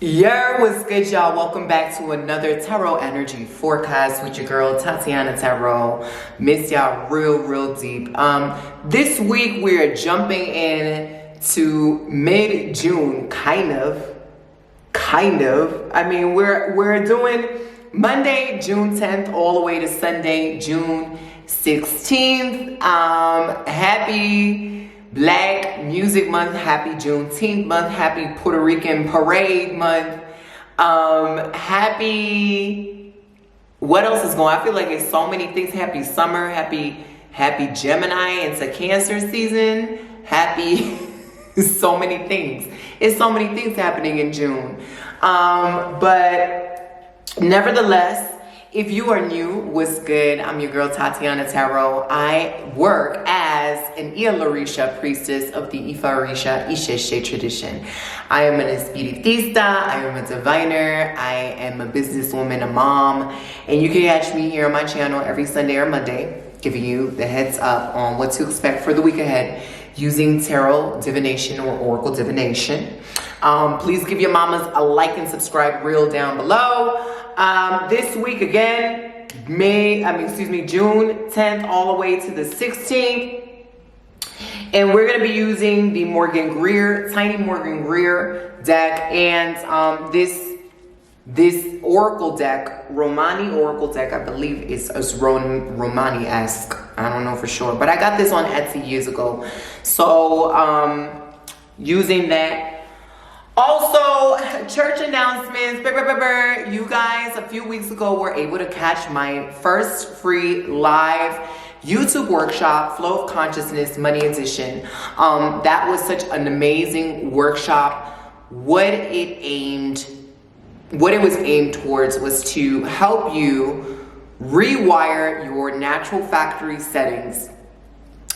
Yo, what's good, y'all? Welcome back to another tarot energy forecast with your girl Tatianna Tarot. Miss y'all real deep. This week we're jumping in to mid-June, kind of. I mean, we're doing Monday, June 10th, all the way to Sunday, June 16th. Happy Black Music Month, happy Juneteenth month, happy Puerto Rican Parade month, happy, what else is going on? I feel like it's so many things. Happy summer, happy Gemini into Cancer season, happy, so many things. It's so many things happening in June. But nevertheless, if you are new, what's good? I'm your girl Tatianna Tarot. I work as an Iyalorisa Priestess of the Iyalorisa tradition. I am an Espiritista, I am a diviner, I am a businesswoman, a mom, and you can catch me here on my channel every Sunday or Monday, giving you the heads up on what to expect for the week ahead using tarot divination or oracle divination. Please give your mamas a like and subscribe reel down below. This week again, June 10th all the way to the 16th. And we're going to be using the Tiny Morgan Greer deck, and this oracle deck, Romani oracle deck, I believe is Romani-esque. I don't know for sure, but I got this on Etsy years ago. So using that. Also, church announcements. You guys, a few weeks ago, were able to catch my first free live YouTube workshop, Flow of Consciousness, Money Edition. That was such an amazing workshop. What it was aimed towards was to help you rewire your natural factory settings,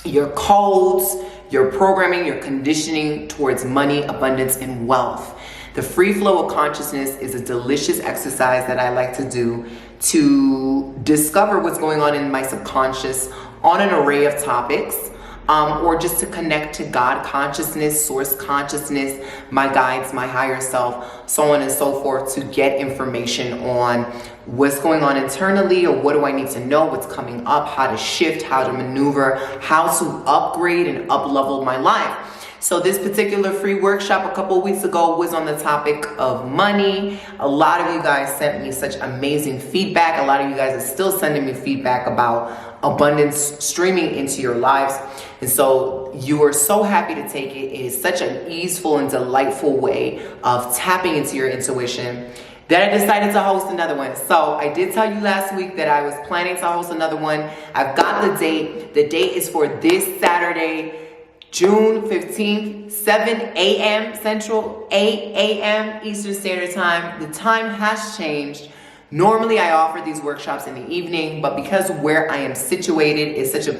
your codes, your programming, your conditioning towards money, abundance, and wealth. The free flow of consciousness is a delicious exercise that I like to do to discover what's going on in my subconscious on an array of topics, or just to connect to God consciousness, source consciousness, my guides, my higher self, so on and so forth, to get information on what's going on internally, or what do I need to know, what's coming up, how to shift, how to maneuver, how to upgrade and up-level my life. So this particular free workshop a couple of weeks ago was on the topic of money. A lot of you guys sent me such amazing feedback. A lot of you guys are still sending me feedback about abundance streaming into your lives. And so you are so happy to take it. It is such an easeful and delightful way of tapping into your intuition that I decided to host another one. So I did tell you last week that I was planning to host another one. I've got the date. The date is for this Saturday, June 15th, 7 a.m. Central, 8 a.m. Eastern Standard Time. The time has changed. Normally I offer these workshops in the evening, but because where I am situated is such a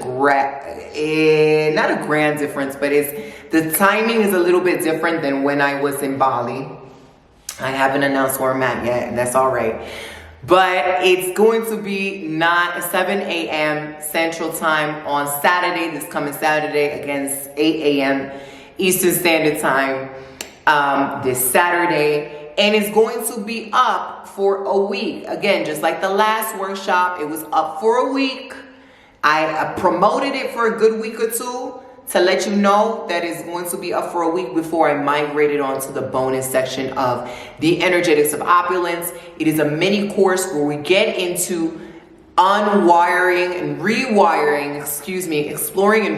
not a grand difference, but the timing is a little bit different than when I was in Bali. I haven't announced where I'm at yet, and that's all right. But it's going to be 7 a.m. Central Time on Saturday, this coming Saturday, against 8 a.m. Eastern Standard Time this Saturday. And it's going to be up for a week. Again, just like the last workshop, it was up for a week. I promoted it for a good week or two to let you know that it's going to be up for a week before I migrated on to the bonus section of the Energetics of Opulence. It is a mini course where we get into exploring and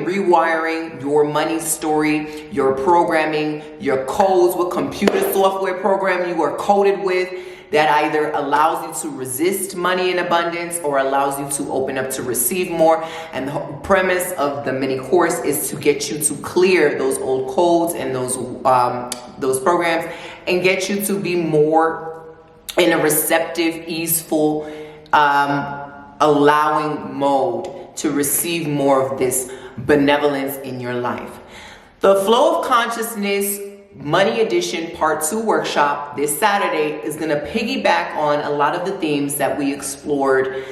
rewiring your money story, your programming, your codes, what computer software program you are coded with that either allows you to resist money in abundance or allows you to open up to receive more. And the whole premise of the mini course is to get you to clear those old codes and those programs and get you to be more in a receptive, easeful, allowing mode to receive more of this benevolence in your life. The Flow of Consciousness Money Edition Part 2 workshop this Saturday is going to piggyback on a lot of the themes that we explored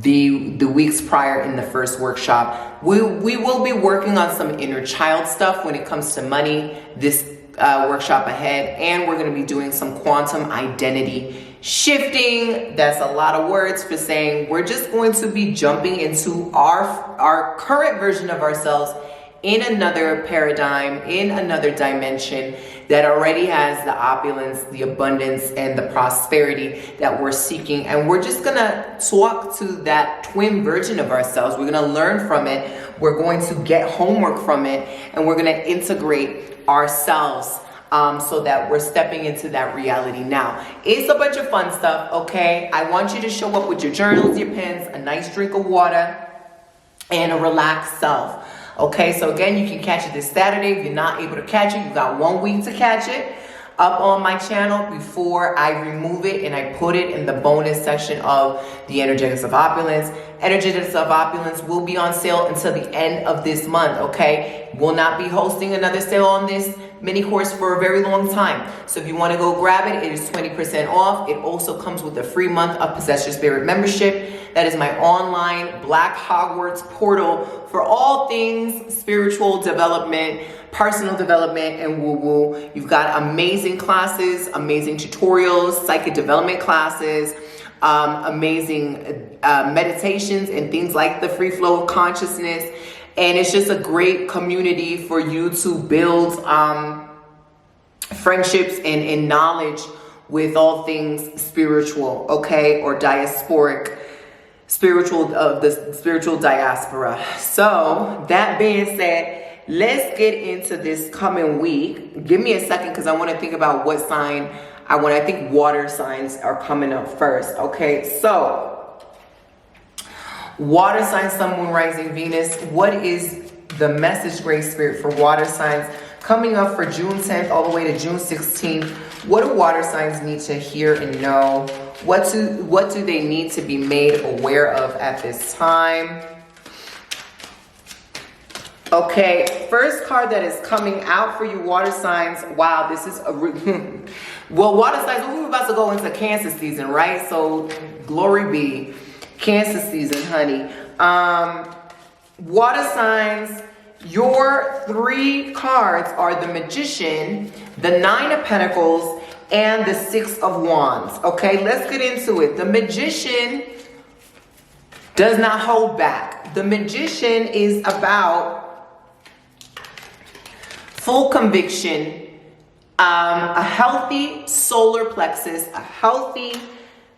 the weeks prior in the first workshop. We will be working on some inner child stuff when it comes to money. This workshop ahead, and we're going to be doing some quantum identity shifting. That's a lot of words for saying we're just going to be jumping into our current version of ourselves in another paradigm, in another dimension that already has the opulence, the abundance, and the prosperity that we're seeking. And we're just gonna talk to that twin version of ourselves. We're gonna learn from it. We're going to get homework from it, and we're gonna integrate ourselves so that we're stepping into that reality now. It's a bunch of fun stuff, okay? I want you to show up with your journals, your pens, a nice drink of water, and a relaxed self. Okay, so again, you can catch it this Saturday. If you're not able to catch it, you got 1 week to catch it up on my channel before I remove it and I put it in the bonus section of the Energetics of Opulence. Energetics of Opulence will be on sale until the end of this month, okay? Will not be hosting another sale on this mini course for a very long time. So if you want to go grab it, it is 20% off. It also comes with a free month of Possess Your Spirit membership. That is my online Black Hogwarts portal for all things spiritual development, personal development, and woo-woo. You've got amazing classes, amazing tutorials, psychic development classes, amazing meditations and things like the free flow of consciousness. And it's just a great community for you to build friendships and knowledge with all things spiritual, okay, or diasporic. The spiritual diaspora. So that being said, let's get into this coming week. Give me a second because I want to think about what sign I want. I think water signs are coming up first. Okay, so water signs, Sun, Moon, Rising, Venus. What is the message, Great Spirit, for water signs coming up for June 10th all the way to June 16th? What do water signs need to hear and know? What do they need to be made aware of at this time? Okay, first card that is coming out for you, water signs. Wow, this is a well, water signs, we're about to go into Cancer season, right? So glory be Cancer season, honey. Water signs, your 3 cards are the Magician, the 9 of Pentacles, and the 6 of Wands. Okay, let's get into it. The Magician does not hold back. The Magician is about full conviction, a healthy solar plexus, a healthy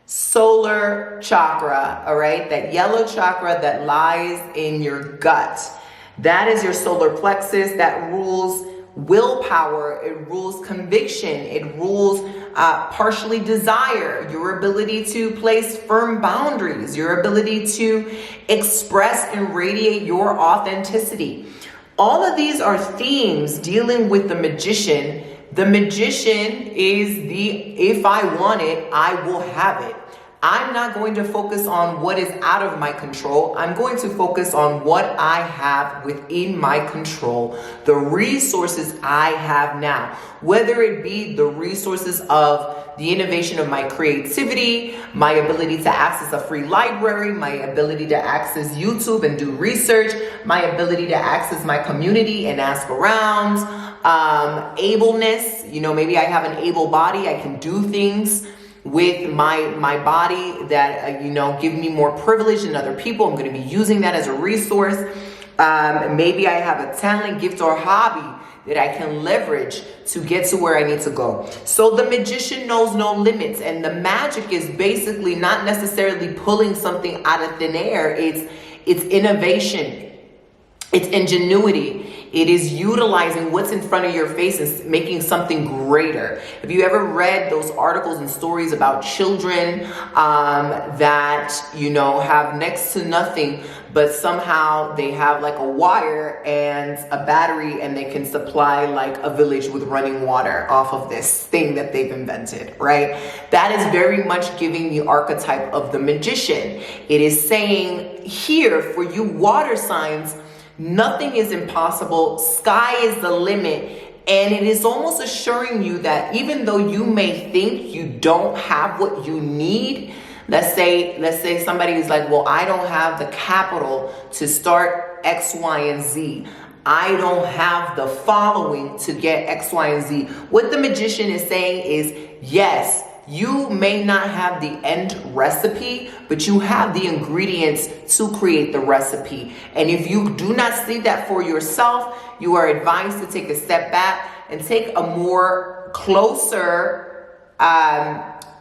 solar chakra, all right? That yellow chakra that lies in your gut. That is your solar plexus that rules willpower, it rules conviction, it rules partially desire, your ability to place firm boundaries, your ability to express and radiate your authenticity. All of these are themes dealing with the Magician. The Magician is if I want it, I will have it. I'm not going to focus on what is out of my control. I'm going to focus on what I have within my control, the resources I have now, whether it be the resources of the innovation of my creativity, my ability to access a free library, my ability to access YouTube and do research, my ability to access my community and ask around, ableness, maybe I have an able body, I can do things with my body that, give me more privilege than other people. I'm going to be using that as a resource. Maybe I have a talent, gift, or hobby that I can leverage to get to where I need to go. So the Magician knows no limits. And the magic is basically not necessarily pulling something out of thin air. It's innovation. It's ingenuity. It is utilizing what's in front of your face and making something greater. Have you ever read those articles and stories about children that, have next to nothing, but somehow they have like a wire and a battery and they can supply like a village with running water off of this thing that they've invented, right? That is very much giving the archetype of the Magician. It is saying here for you water signs, nothing is impossible. Sky is the limit. And it is almost assuring you that even though you may think you don't have what you need, let's say somebody is like, well, I don't have the capital to start X, Y, and Z. I don't have the following to get X, Y, and Z. What the magician is saying is, yes, you may not have the end recipe, but you have the ingredients to create the recipe. And if you do not see that for yourself, you are advised to take a step back and take a more closer,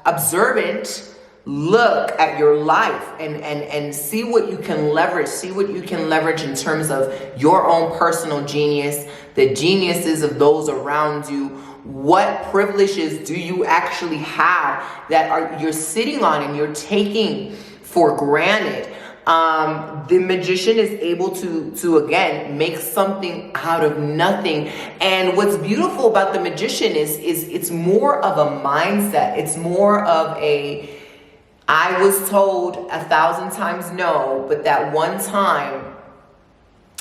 observant look at your life and see what you can leverage. See what you can leverage in terms of your own personal genius, the geniuses of those around you. What privileges do you actually have that you're sitting on and you're taking for granted? The magician is able to again make something out of nothing. And what's beautiful about the magician is it's more of a mindset. It's more of a, I was told 1,000 times no, but that one time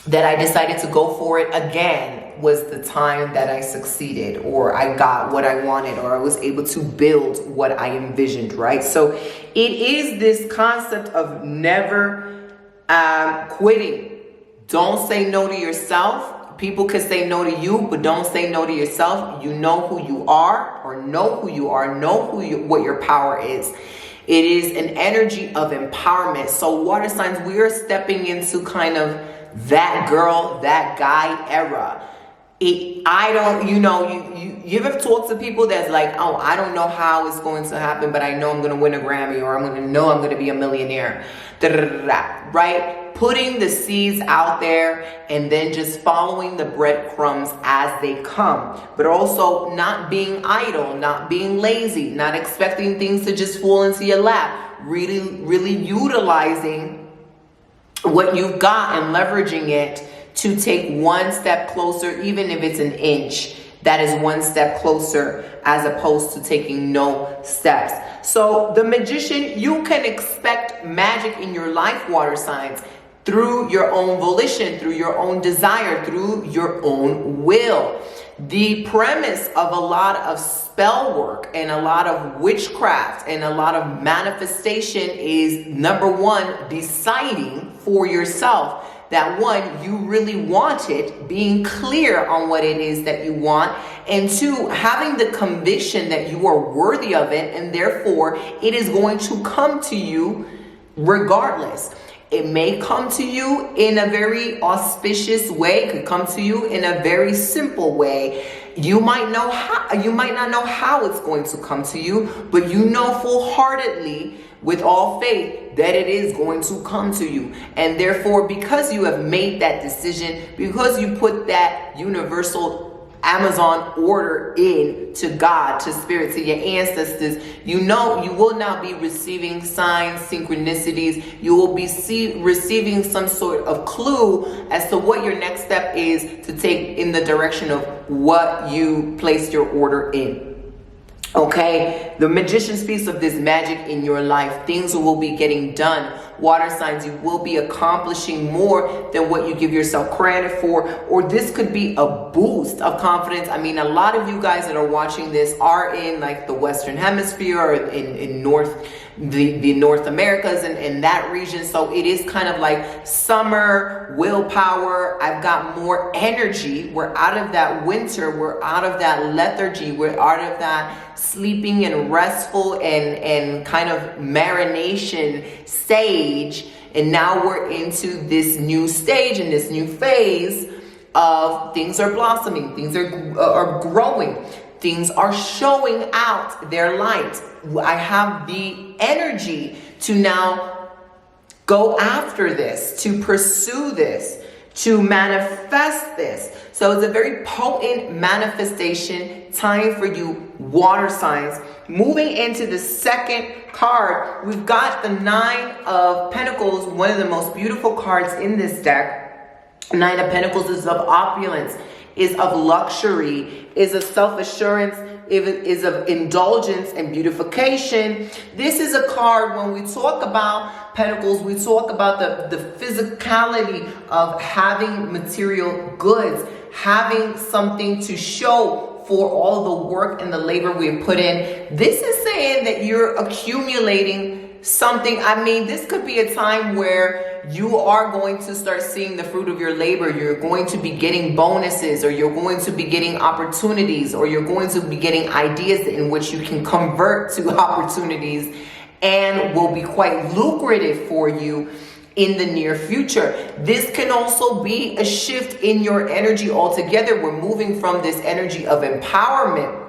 that I decided to go for it again was the time that I succeeded, or I got what I wanted, or I was able to build what I envisioned, right? So it is this concept of never quitting. Don't say no to yourself. People can say no to you, but don't say no to yourself. You know who you are, or know who you are, know what your power is. It is an energy of empowerment. So water signs, we are stepping into kind of that girl, that guy era. You ever talk to people that's like, oh, I don't know how it's going to happen, but I know I'm going to win a Grammy, or I'm going to be a millionaire, right? Putting the seeds out there and then just following the breadcrumbs as they come, but also not being idle, not being lazy, not expecting things to just fall into your lap, really utilizing what you've got and leveraging it to take one step closer, even if it's an inch. That is one step closer, as opposed to taking no steps. So the magician, you can expect magic in your life, water signs, through your own volition, through your own desire, through your own will. The premise of a lot of spell work and a lot of witchcraft and a lot of manifestation is, number one, deciding for yourself that, one, you really want it, being clear on what it is that you want, and two, having the conviction that you are worthy of it, and therefore it is going to come to you regardless. It may come to you in a very auspicious way. It could come to you in a very simple way. You might not know how it's going to come to you, but you know full-heartedly, with all faith, that it is going to come to you. And therefore, because you have made that decision, because you put that universal Amazon order in to God, to spirit, to your ancestors, you know you will now be receiving signs, synchronicities. You will be receiving some sort of clue as to what your next step is to take in the direction of what you placed your order in. Okay, the magician speaks of this magic in your life. Things will be getting done. Water signs, you will be accomplishing more than what you give yourself credit for, or this could be a boost of confidence. I mean, a lot of you guys that are watching this are in like the Western Hemisphere, or in the North Americas and in that region. So it is kind of like summer, willpower. I've got more energy. We're out of that winter. We're out of that lethargy. We're out of that sleeping and restful and kind of marination stage. And now we're into this new stage and this new phase of things are blossoming. Things are growing. Things are showing out their light. I have the energy to now go after this, to pursue this, to manifest this. So it's a very potent manifestation time for you, water signs. Moving into the second card, we've got the Nine of Pentacles, one of the most beautiful cards in this deck. Nine of Pentacles is of opulence, is of luxury, is of self-assurance, is of indulgence and beautification. This is a card, when we talk about Pentacles, we talk about the physicality of having material goods, having something to show for all the work and the labor we've put in. This is saying that you're accumulating something. I mean, this could be a time where you are going to start seeing the fruit of your labor. You're going to be getting bonuses, or you're going to be getting opportunities, or you're going to be getting ideas in which you can convert to opportunities and will be quite lucrative for you in the near future. This can also be a shift in your energy altogether. We're moving from this energy of empowerment.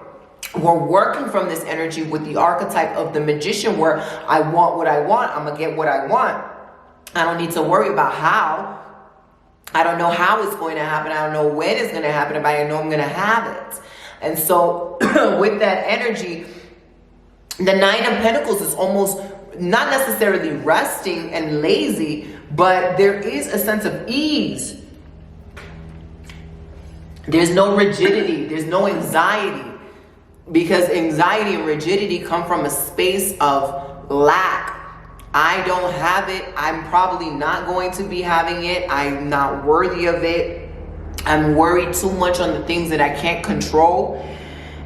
We're working from this energy with the archetype of the magician, where I want what I want, I'm gonna get what I want. I don't need to worry about how. I don't know how it's going to happen. I don't know when it's going to happen, but I know I'm going to have it. And so with that energy, the Nine of Pentacles is almost not necessarily resting and lazy, but there is a sense of ease. There's no rigidity. There's no anxiety, because anxiety and rigidity come from a space of lack. I don't have it. I'm probably not going to be having it. I'm not worthy of it. I'm worried too much on the things that I can't control.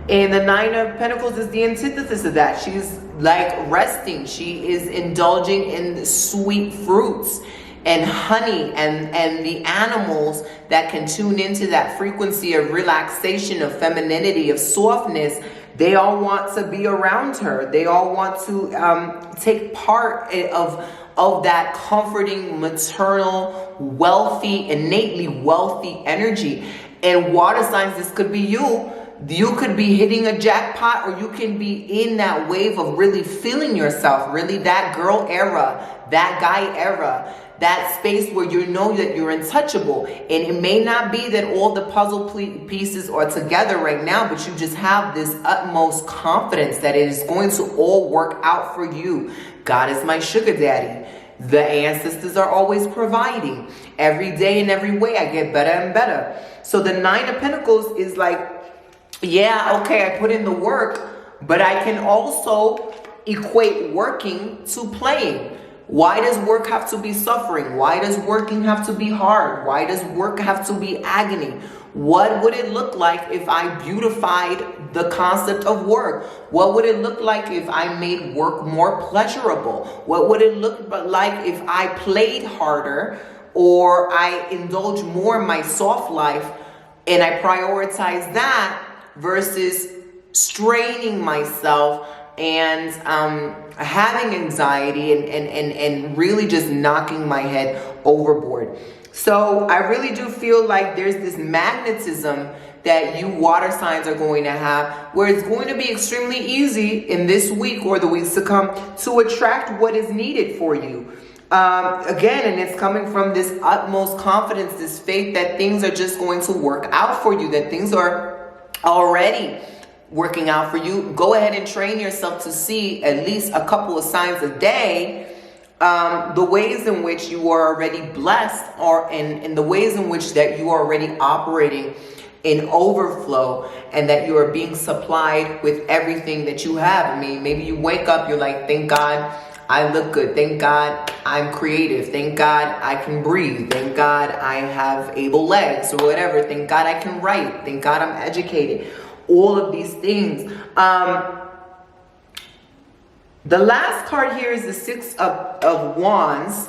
And the Nine of Pentacles is the antithesis of that. She's like resting. She is indulging in the sweet fruits and honey and the animals that can tune into that frequency of relaxation, of femininity, of softness. They all want to be around her. They all want to take part of that comforting, maternal, wealthy, innately wealthy energy. And water signs, this could be you. You could be hitting a jackpot, or you can be in that wave of really feeling yourself, really that girl era, that guy era, that space where you know that you're untouchable. And it may not be that all the puzzle pieces are together right now, but you just have this utmost confidence that it is going to all work out for you. God is my sugar daddy. The ancestors are always providing. Every day in every way, I get better and better. So the Nine of Pentacles is like, yeah, okay, I put in the work, but I can also equate working to playing. Why does work have to be suffering? Why does working have to be hard? Why does work have to be agony? What would it look like if I beautified the concept of work? What would it look like if I made work more pleasurable? What would it look like if I played harder, or I indulged more in my soft life and I prioritize that versus straining myself and having anxiety and really just knocking my head overboard. So I really do feel like there's this magnetism that you water signs are going to have, where it's going to be extremely easy in this week or the weeks to come to attract what is needed for you. Again, and it's coming from this utmost confidence, this faith that things are just going to work out for you, that things are already working out for you. Go ahead and train yourself to see at least a couple of signs a day, the ways in which you are already blessed, or in the ways in which that you are already operating in overflow, and that you are being supplied with everything that you have. I mean, maybe you wake up, you're like, thank God I look good. Thank God I'm creative. Thank God I can breathe. Thank God I have able legs, or whatever. Thank God I can write. Thank God I'm educated. All of these things. The last card here is the Six of Wands.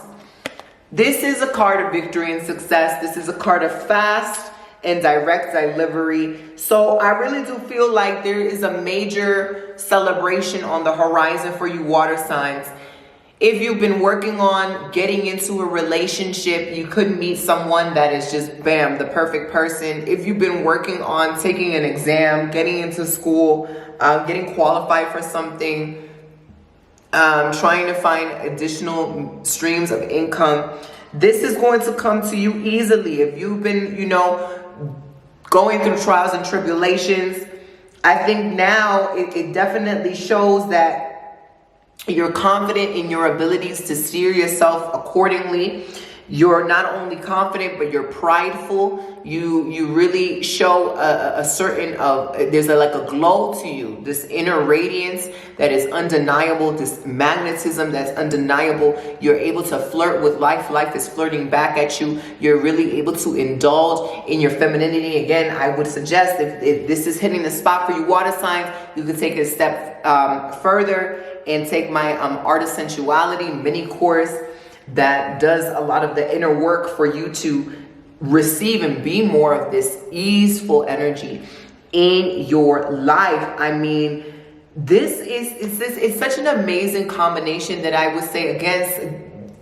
This is a card of victory and success. This is a card of fast and direct delivery. So I really do feel like there is a major celebration on the horizon for you water signs. If you've been working on getting into a relationship, you could meet someone that is just, bam, the perfect person. If you've been working on taking an exam, getting into school, getting qualified for something, trying to find additional streams of income, this is going to come to you easily. If you've been, going through trials and tribulations, I think now it definitely shows that you're confident in your abilities to steer yourself accordingly. You're not only confident, but you're prideful. You really show a certain there's like a glow to you, this inner radiance that is undeniable, this magnetism that's undeniable. You're able to flirt with life. Life is flirting back at you. You're really able to indulge in your femininity. Again, I would suggest if this is hitting the spot for you water signs, you can take it a step further and take my Art of Sensuality mini course that does a lot of the inner work for you to receive and be more of this easeful energy in your life. I mean, it's such an amazing combination that I would say, again,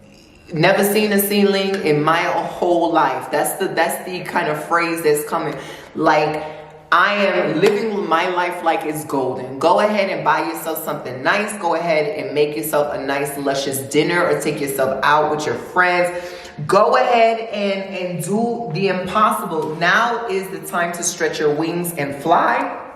never seen a ceiling in my whole life. That's the kind of phrase that's coming. Like, I am living my life like it's golden. Go ahead and buy yourself something nice. Go ahead and make yourself a nice, luscious dinner, or take yourself out with your friends. Go ahead and do the impossible. Now is the time to stretch your wings and fly.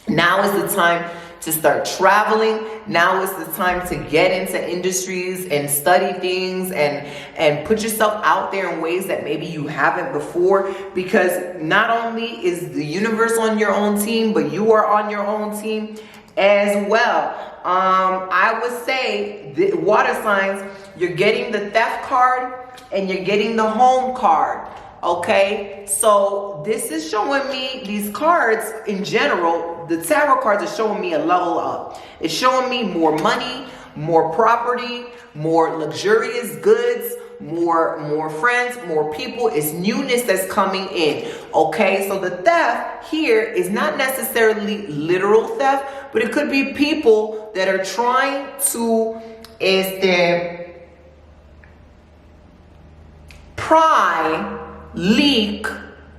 Now is the time to start traveling. Now is the time to get into industries and study things and put yourself out there in ways that maybe you haven't before, because not only is the universe on your own team, but you are on your own team as well. I would say the water signs, you're getting the theft card and you're getting the home card. Okay, so this is showing me, these cards in general, the tarot cards are showing me a level up. It's showing me more money, more property, more luxurious goods, more friends, more people. It's newness that's coming in. Okay, so the theft here is not necessarily literal theft, but it could be people that are trying to pry, leak,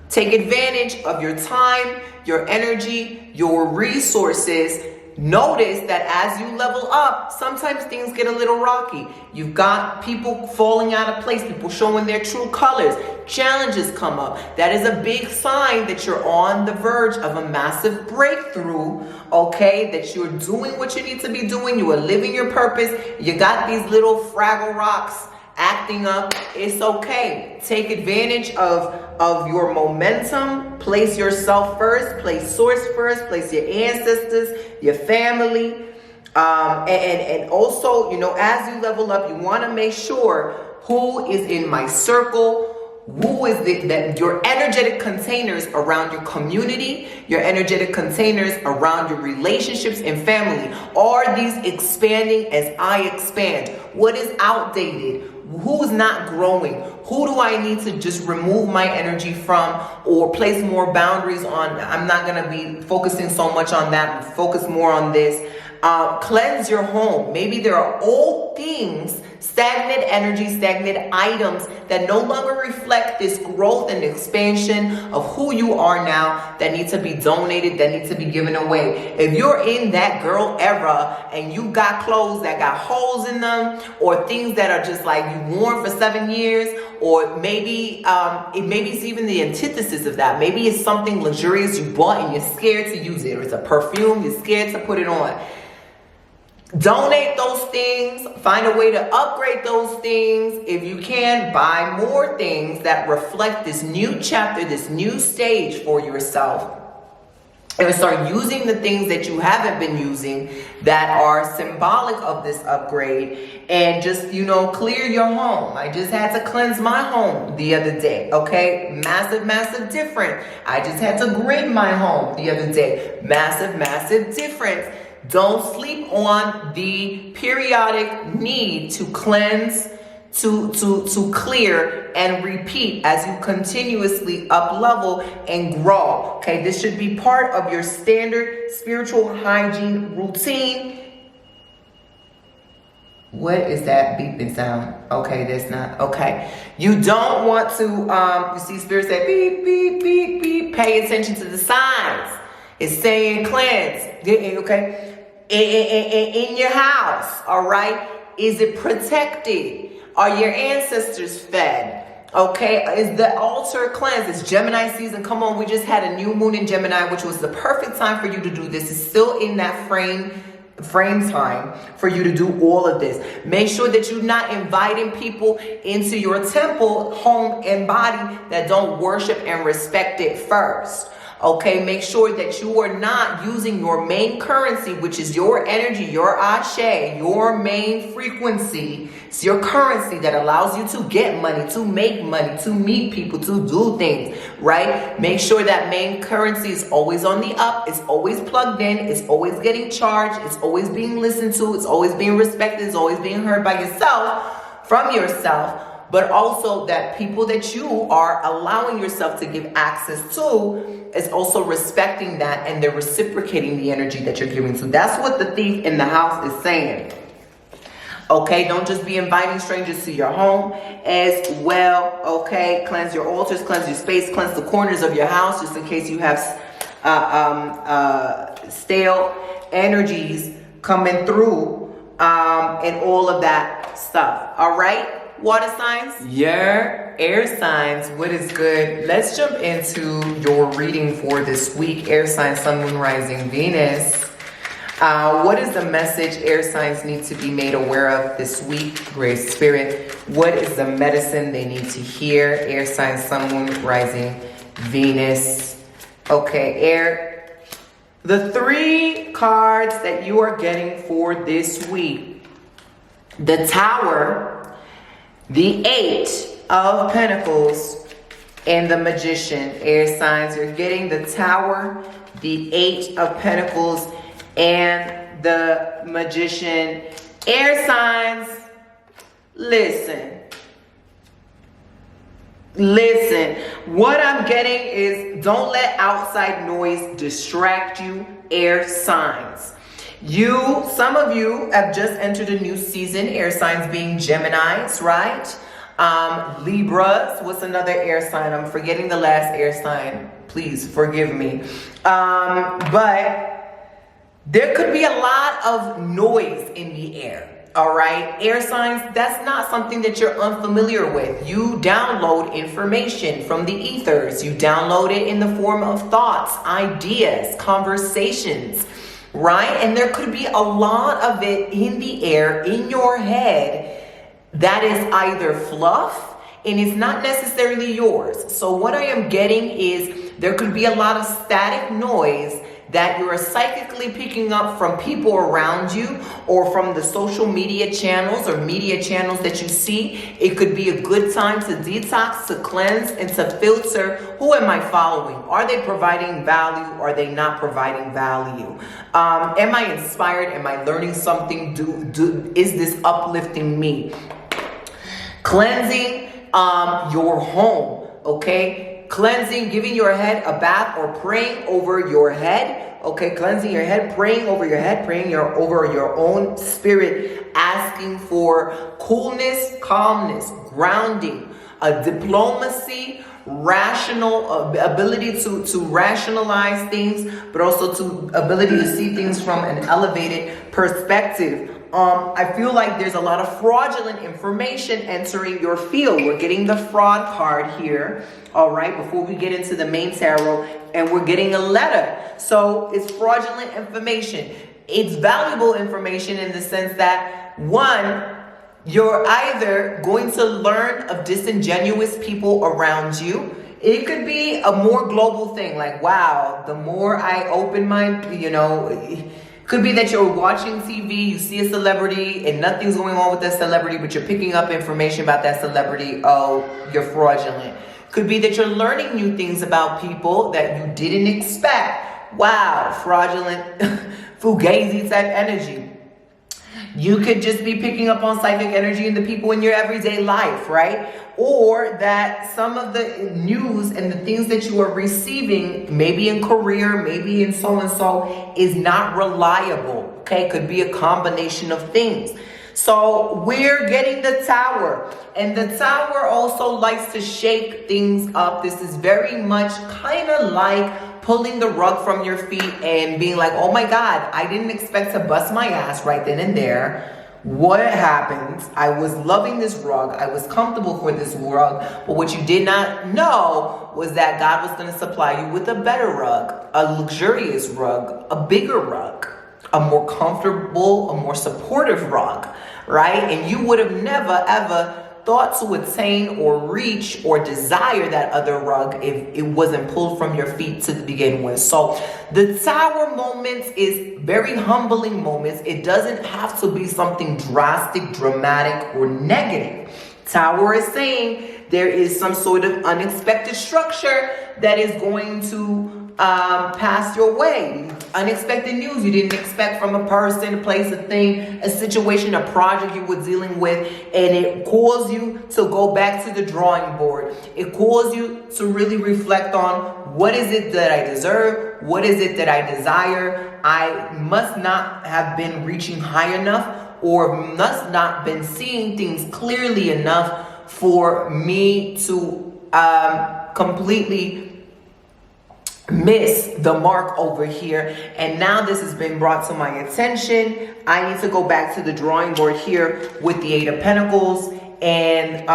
take advantage of your time, your energy, your resources. Notice that as you level up, sometimes things get a little rocky. You've got people falling out of place, people showing their true colors, challenges come up. That is a big sign that you're on the verge of a massive breakthrough, okay? That you're doing what you need to be doing, you are living your purpose. You got these little Fraggle Rocks acting up. It's okay. Take advantage of your momentum. Place yourself first. Place source first. Place your ancestors, your family, and also, you know, as you level up, you want to make sure who is in my circle. Who is your energetic containers around your community, your energetic containers around your relationships and family. Are these expanding as I expand? What is outdated? Who's not growing? Who do I need to just remove my energy from or place more boundaries on? I'm not going to be focusing so much on that. Focus more on this. Cleanse your home. Maybe there are old things, stagnant energy, stagnant items that no longer reflect this growth and expansion of who you are now, that need to be donated, that need to be given away. If you're in that girl era and you got clothes that got holes in them, or things that are just like you worn for 7 years, or maybe maybe it's even the antithesis of that. Maybe it's something luxurious you bought and you're scared to use it, or it's a perfume, you're scared to put it on. Donate those things. Find a way to upgrade those things. If you can, buy more things that reflect this new chapter, this new stage for yourself. And start using the things that you haven't been using that are symbolic of this upgrade. And just, you know, clear your home. I just had to cleanse my home the other day. Okay? Massive, massive difference. I just had to grid my home the other day. Massive, massive difference. Don't sleep on the periodic need to cleanse, to clear and repeat as you continuously up level and grow. Okay, this should be part of your standard spiritual hygiene routine. What is that beeping sound? Okay, that's not okay. You don't want to you see spirit say beep beep beep beep. Pay attention to the signs. It's saying cleanse. Okay. In your house, all right? Is it protected? Are your ancestors fed? Okay, is the altar cleansed? It's Gemini season. Come on, we just had a new moon in Gemini, which was the perfect time for you to do this. It's still in that frame frame time for you to do all of this. Make sure that you're not inviting people into your temple, home, and body that don't worship and respect it first. Okay, make sure that you are not using your main currency, which is your energy, your ashe, your main frequency. It's your currency that allows you to get money, to make money, to meet people, to do things, right? Make sure that main currency is always on the up. It's always plugged in. It's always getting charged. It's always being listened to. It's always being respected. It's always being heard by yourself, from yourself. But also that people that you are allowing yourself to give access to is also respecting that, and they're reciprocating the energy that you're giving to. That's what the thief in the house is saying. Okay, don't just be inviting strangers to your home as well. Okay, cleanse your altars, cleanse your space, cleanse the corners of your house, just in case you have stale energies coming through, and all of that stuff. All right. Water signs, your air signs, what is good? Let's jump into your reading for this week. Air signs, sun, moon, rising, Venus. What is the message air signs need to be made aware of this week? Great Spirit. What is the medicine they need to hear? Air signs, sun, moon, rising, Venus. Okay, air. The 3 cards that you are getting for this week. The Tower, the 8 of Pentacles, and the Magician. Air signs, you're getting the Tower, the 8 of Pentacles, and the Magician. Air signs, listen. Listen. What I'm getting is don't let outside noise distract you, air signs. Some of you have just entered a new season, air signs being Geminis, right? Libras, what's another air sign? I'm forgetting the last air sign. Please forgive me. But there could be a lot of noise in the air, all right? Air signs, that's not something that you're unfamiliar with. You download information from the ethers. You download it in the form of thoughts, ideas, conversations, right? And there could be a lot of it in the air, in your head, that is either fluff and it's not necessarily yours. So what I am getting is there could be a lot of static noise that you are psychically picking up from people around you, or from the social media channels or media channels that you see. It could be a good time to detox, to cleanse, and to filter. Who am I following? Are they providing value? Are they not providing value? Am I inspired? Am I learning something? Is this uplifting me? Cleansing your home, okay? Cleansing, giving your head a bath, or praying over your head. Okay, cleansing your head, praying over your head, praying over your own spirit, asking for coolness, calmness, grounding, diplomacy, rational ability to rationalize things, but also to ability to see things from an elevated perspective. I feel like there's a lot of fraudulent information entering your field. We're getting the fraud card here, all right, before we get into the main tarot, and we're getting a letter. So it's fraudulent information. It's valuable information in the sense that, one, you're either going to learn of disingenuous people around you. It could be a more global thing, like, wow, the more I open my, could be that you're watching TV, you see a celebrity, and nothing's going on with that celebrity, but you're picking up information about that celebrity. Oh, you're fraudulent. Could be that you're learning new things about people that you didn't expect. Wow, fraudulent, fugazi type energy. You could just be picking up on psychic energy in the people in your everyday life, right? Or that some of the news and the things that you are receiving, maybe in career, maybe in so-and-so, is not reliable, okay? Could be a combination of things. So we're getting the Tower, and the Tower also likes to shake things up. This is very much kind of like pulling the rug from your feet and being like, oh my God, I didn't expect to bust my ass right then and there. What happened? I was loving this rug. I was comfortable for this rug. But what you did not know was that God was going to supply you with a better rug, a luxurious rug, a bigger rug. a more comfortable, a more supportive rug, right? And you would have never ever thought to attain or reach or desire that other rug if it wasn't pulled from your feet to begin with. So the Tower moments is very humbling moments. It doesn't have to be something drastic, dramatic, or negative. Tower is saying there is some sort of unexpected structure that is going to pass your way. Unexpected news you didn't expect from a person, a place, a thing, a situation, a project you were dealing with, and it calls you to go back to the drawing board. It calls you to really reflect on, what is it that I deserve? What is it that I desire? I must not have been reaching high enough, or must not been seeing things clearly enough for me to completely miss the mark over here. And now this has been brought to my attention. I need to go back to the drawing board here with the Eight of Pentacles and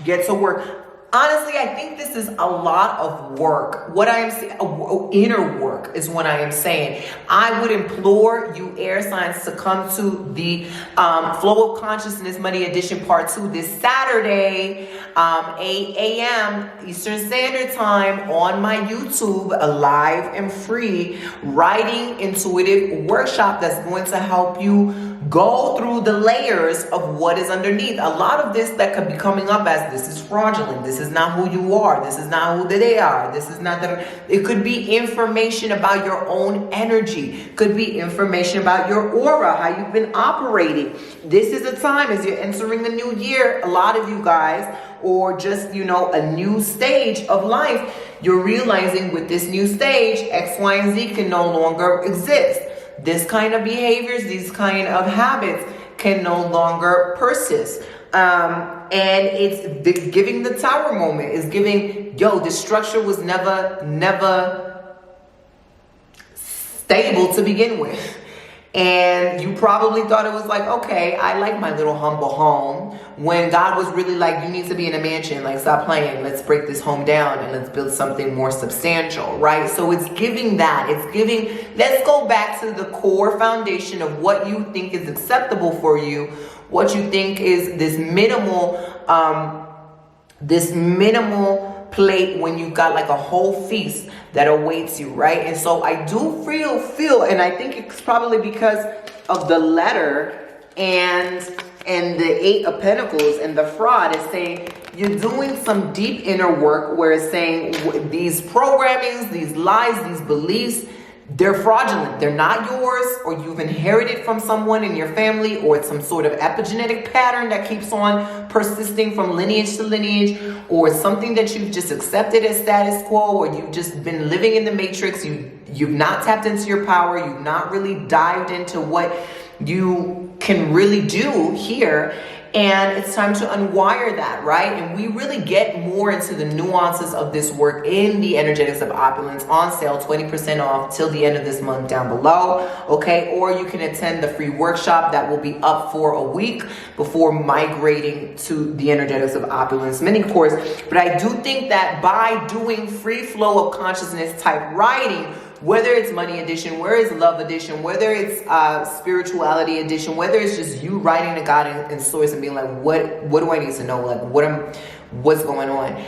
get to work. Honestly, I think this is a lot of work. What I am saying, inner work is what I am saying. I would implore you air signs to come to the Flow of Consciousness Money Edition Part 2 this Saturday, 8 a.m. Eastern Standard Time on my YouTube, a live and free writing intuitive workshop that's going to help you go through the layers of what is underneath. A lot of this that could be coming up as, this is fraudulent, this is not who you are, this is not who they are, this is not the, it could be information about your own energy, could be information about your aura, how you've been operating. This is a time as you're entering the new year, a lot of you guys, or just, you know, a new stage of life, you're realizing with this new stage, X, Y, and Z can no longer exist. This kind of behaviors, these kind of habits can no longer persist. And it's giving the Tower moment, is giving, yo, this structure was never stable to begin with. And you probably thought it was like, okay, I like my little humble home, when God was really like, you need to be in a mansion, like stop playing, let's break this home down and let's build something more substantial, right? So it's giving that, it's giving, let's go back to the core foundation of what you think is acceptable for you, what you think is this minimal plate when you got like a whole feast that awaits you, right? And so I do feel, and I think it's probably because of the letter and the Eight of Pentacles and the fraud is saying you're doing some deep inner work, where it's saying these programmings, these lies, these beliefs, they're fraudulent. They're not yours, or you've inherited from someone in your family, or it's some sort of epigenetic pattern that keeps on persisting from lineage to lineage, or something that you've just accepted as status quo, or you've just been living in the matrix. You've not tapped into your power. You've not really dived into what you can really do here. And it's time to unwire that, right? And we really get more into the nuances of this work in the Energetics of Opulence on sale, 20% off till the end of this month down below, okay? Or you can attend the free workshop that will be up for a week before migrating to the Energetics of Opulence mini course. But I do think that by doing free flow of consciousness type writing, whether it's money edition, whether it's love edition, whether it's spirituality edition, whether it's just you writing to God and source and being like, what do I need to know? Like, what's going on?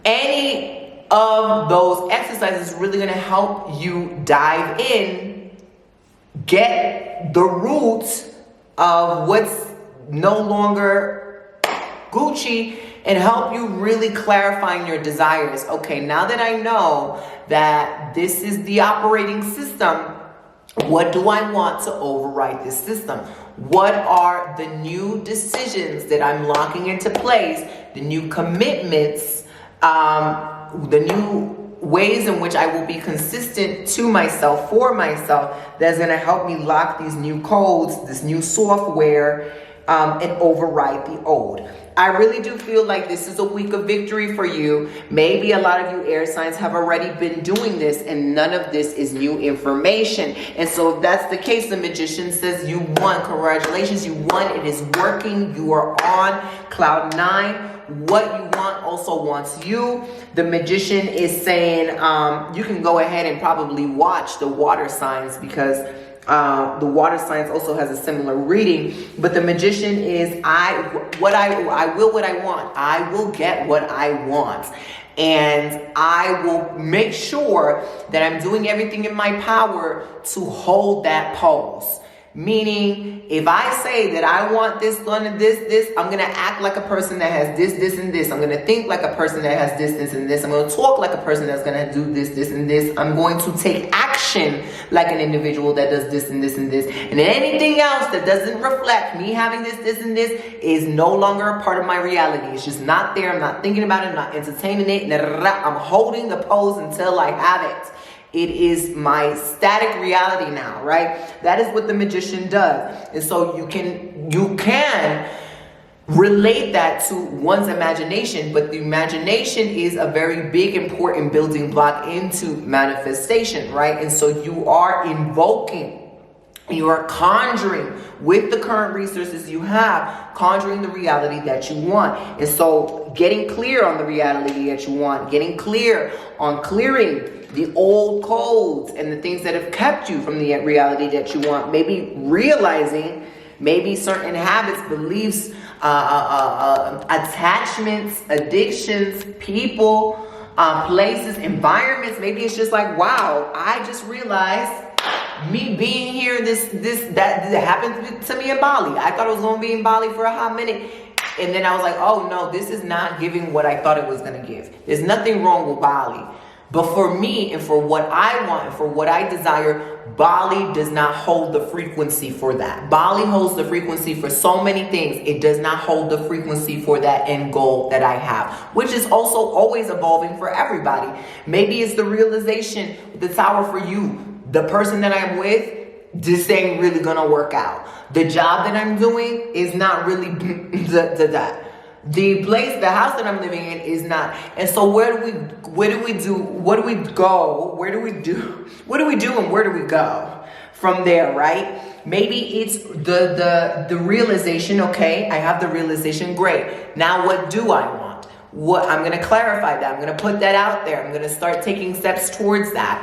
Any of those exercises is really going to help you dive in, get the roots of what's no longer Gucci, and help you really clarifying your desires. Okay, now that I know that this is the operating system, what do I want to override this system? What are the new decisions that I'm locking into place, the new commitments, the new ways in which I will be consistent to myself, for myself, that's going to help me lock these new codes, this new software, and override the old. I really do feel like this is a week of victory for you. Maybe a lot of you air signs have already been doing this, and none of this is new information. And so if that's the case, the Magician says you won. Congratulations, you won. It is working. You are on cloud 9. What you want also wants you. The Magician is saying you can go ahead and probably watch the water signs, because The water signs also has a similar reading, but the Magician is I will what I want. I will get what I want. And I will make sure that I'm doing everything in my power to hold that pulse. Meaning, if I say that I want this, done, this, I'm going to act like a person that has this, and this. I'm going to think like a person that has this, and this. I'm going to talk like a person that's going to do this, and this. I'm going to take action like an individual that does this, and this, and this. And anything else that doesn't reflect me having this, and this is no longer a part of my reality. It's just not there. I'm not thinking about it. I'm not entertaining it. I'm holding the pose until I have it. It is my static reality now, right? That is what the Magician does. And so you can relate that to one's imagination, but the imagination is a very big, important building block into manifestation, right? And so you are invoking, you are conjuring with the current resources you have, conjuring the reality that you want. And so getting clear on the reality that you want, getting clear on clearing the old codes and the things that have kept you from the reality that you want. Maybe realizing maybe certain habits, beliefs, attachments, addictions, people, places, environments. Maybe it's just like, wow, I just realized me being here, that happened to me in Bali. I thought I was going to be in Bali for a hot minute. And then I was like, oh no, this is not giving what I thought it was going to give. There's nothing wrong with Bali. But for me and for what I want and for what I desire, Bali does not hold the frequency for that. Bali holds the frequency for so many things. It does not hold the frequency for that end goal that I have, which is also always evolving for everybody. Maybe it's the realization with the Tower for you. The person that I'm with, this ain't really gonna work out. The job that I'm doing is not really that. The place, the house that I'm living in is not. And so where do we do? What do we do? What do we do and where do we go from there, right? Maybe it's the realization, okay, I have the realization, great. Now what do I want? I'm going to clarify that. I'm going to put that out there. I'm going to start taking steps towards that.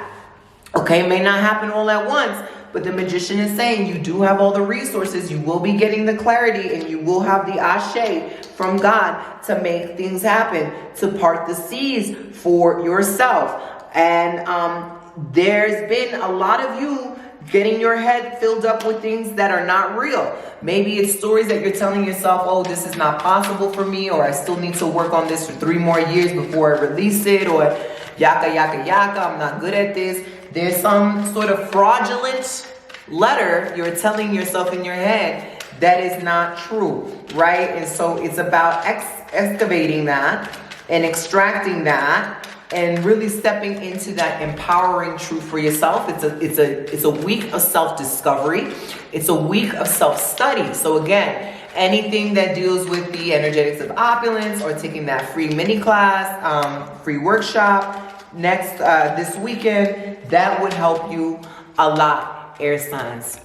Okay, it may not happen all at once, but the Magician is saying you do have all the resources. You will be getting the clarity and you will have the ashe from God to make things happen, to part the seas for yourself. And there's been a lot of you getting your head filled up with things that are not real. Maybe it's stories that you're telling yourself, oh, this is not possible for me, or I still need to work on this for 3 more years before I release it, or yaka, yaka, yaka, I'm not good at this. There's some sort of fraudulent letter you're telling yourself in your head that is not true, right? And so it's about excavating that and extracting that and really stepping into that empowering truth for yourself. It's a week of self-discovery. It's a week of self-study. So again, anything that deals with the energetics of opulence or taking that free mini class, free workshop this weekend, that would help you a lot, air signs.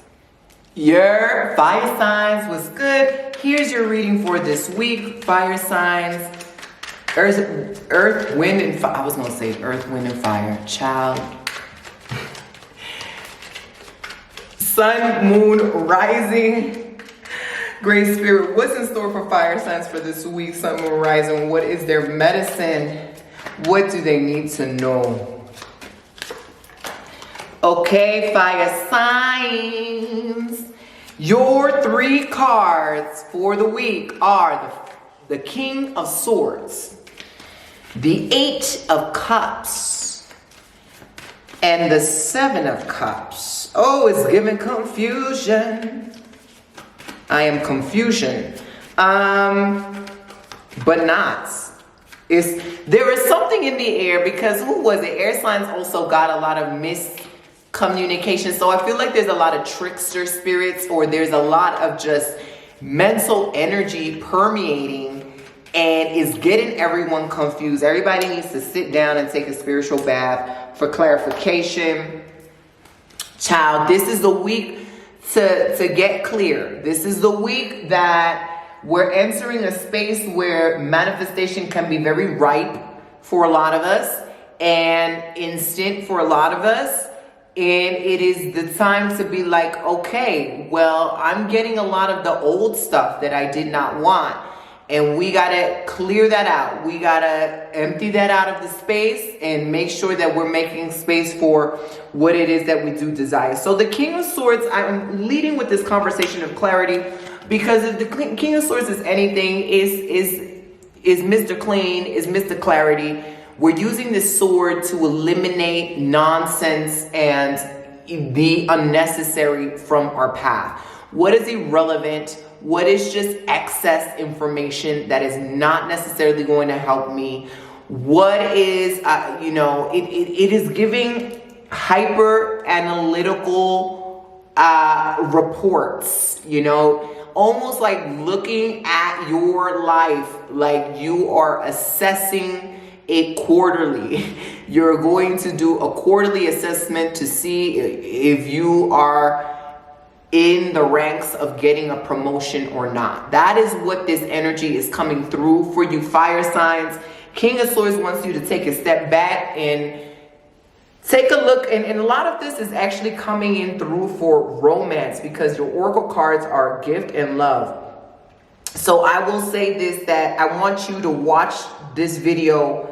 Your fire signs was good. Here's your reading for this week. Fire signs. Earth, wind, and fire. I was going to say earth, wind, and fire. Child. Sun, moon, rising. Great Spirit, what's in store for fire signs for this week? Sun, moon, rising. What is their medicine? What do they need to know? Okay, fire signs. Your 3 cards for the week are the King of Swords, the 8 of Cups, and the 7 of Cups. Oh, it's giving confusion. I am confusion. But not. There is something in the air because who was it? Air signs also got a lot of miscommunication. So I feel like there's a lot of trickster spirits, or there's a lot of just mental energy permeating and is getting everyone confused. Everybody needs to sit down and take a spiritual bath for clarification. Child, this is the week to get clear. This is the week that we're entering a space where manifestation can be very ripe for a lot of us and instant for a lot of us. And it is the time to be like, okay, well, I'm getting a lot of the old stuff that I did not want. And we got to clear that out. We got to empty that out of the space and make sure that we're making space for what it is that we do desire. So the King of Swords, I'm leading with this conversation of clarity, because if the King of Swords is anything, is Mr. Clean, is Mr. Clarity. We're using this sword to eliminate nonsense and the unnecessary from our path. What is irrelevant? What is just excess information that is not necessarily going to help me? What is, it is giving hyper analytical reports, almost like looking at your life like you are assessing it quarterly. You're going to do a quarterly assessment to see if you are in the ranks of getting a promotion or not. That is what this energy is coming through for you fire signs. King of Swords wants you to take a step back and take a look. And a lot of this is actually coming in through for romance, because your oracle cards are gift and love. So I will say this, that I want you to watch this video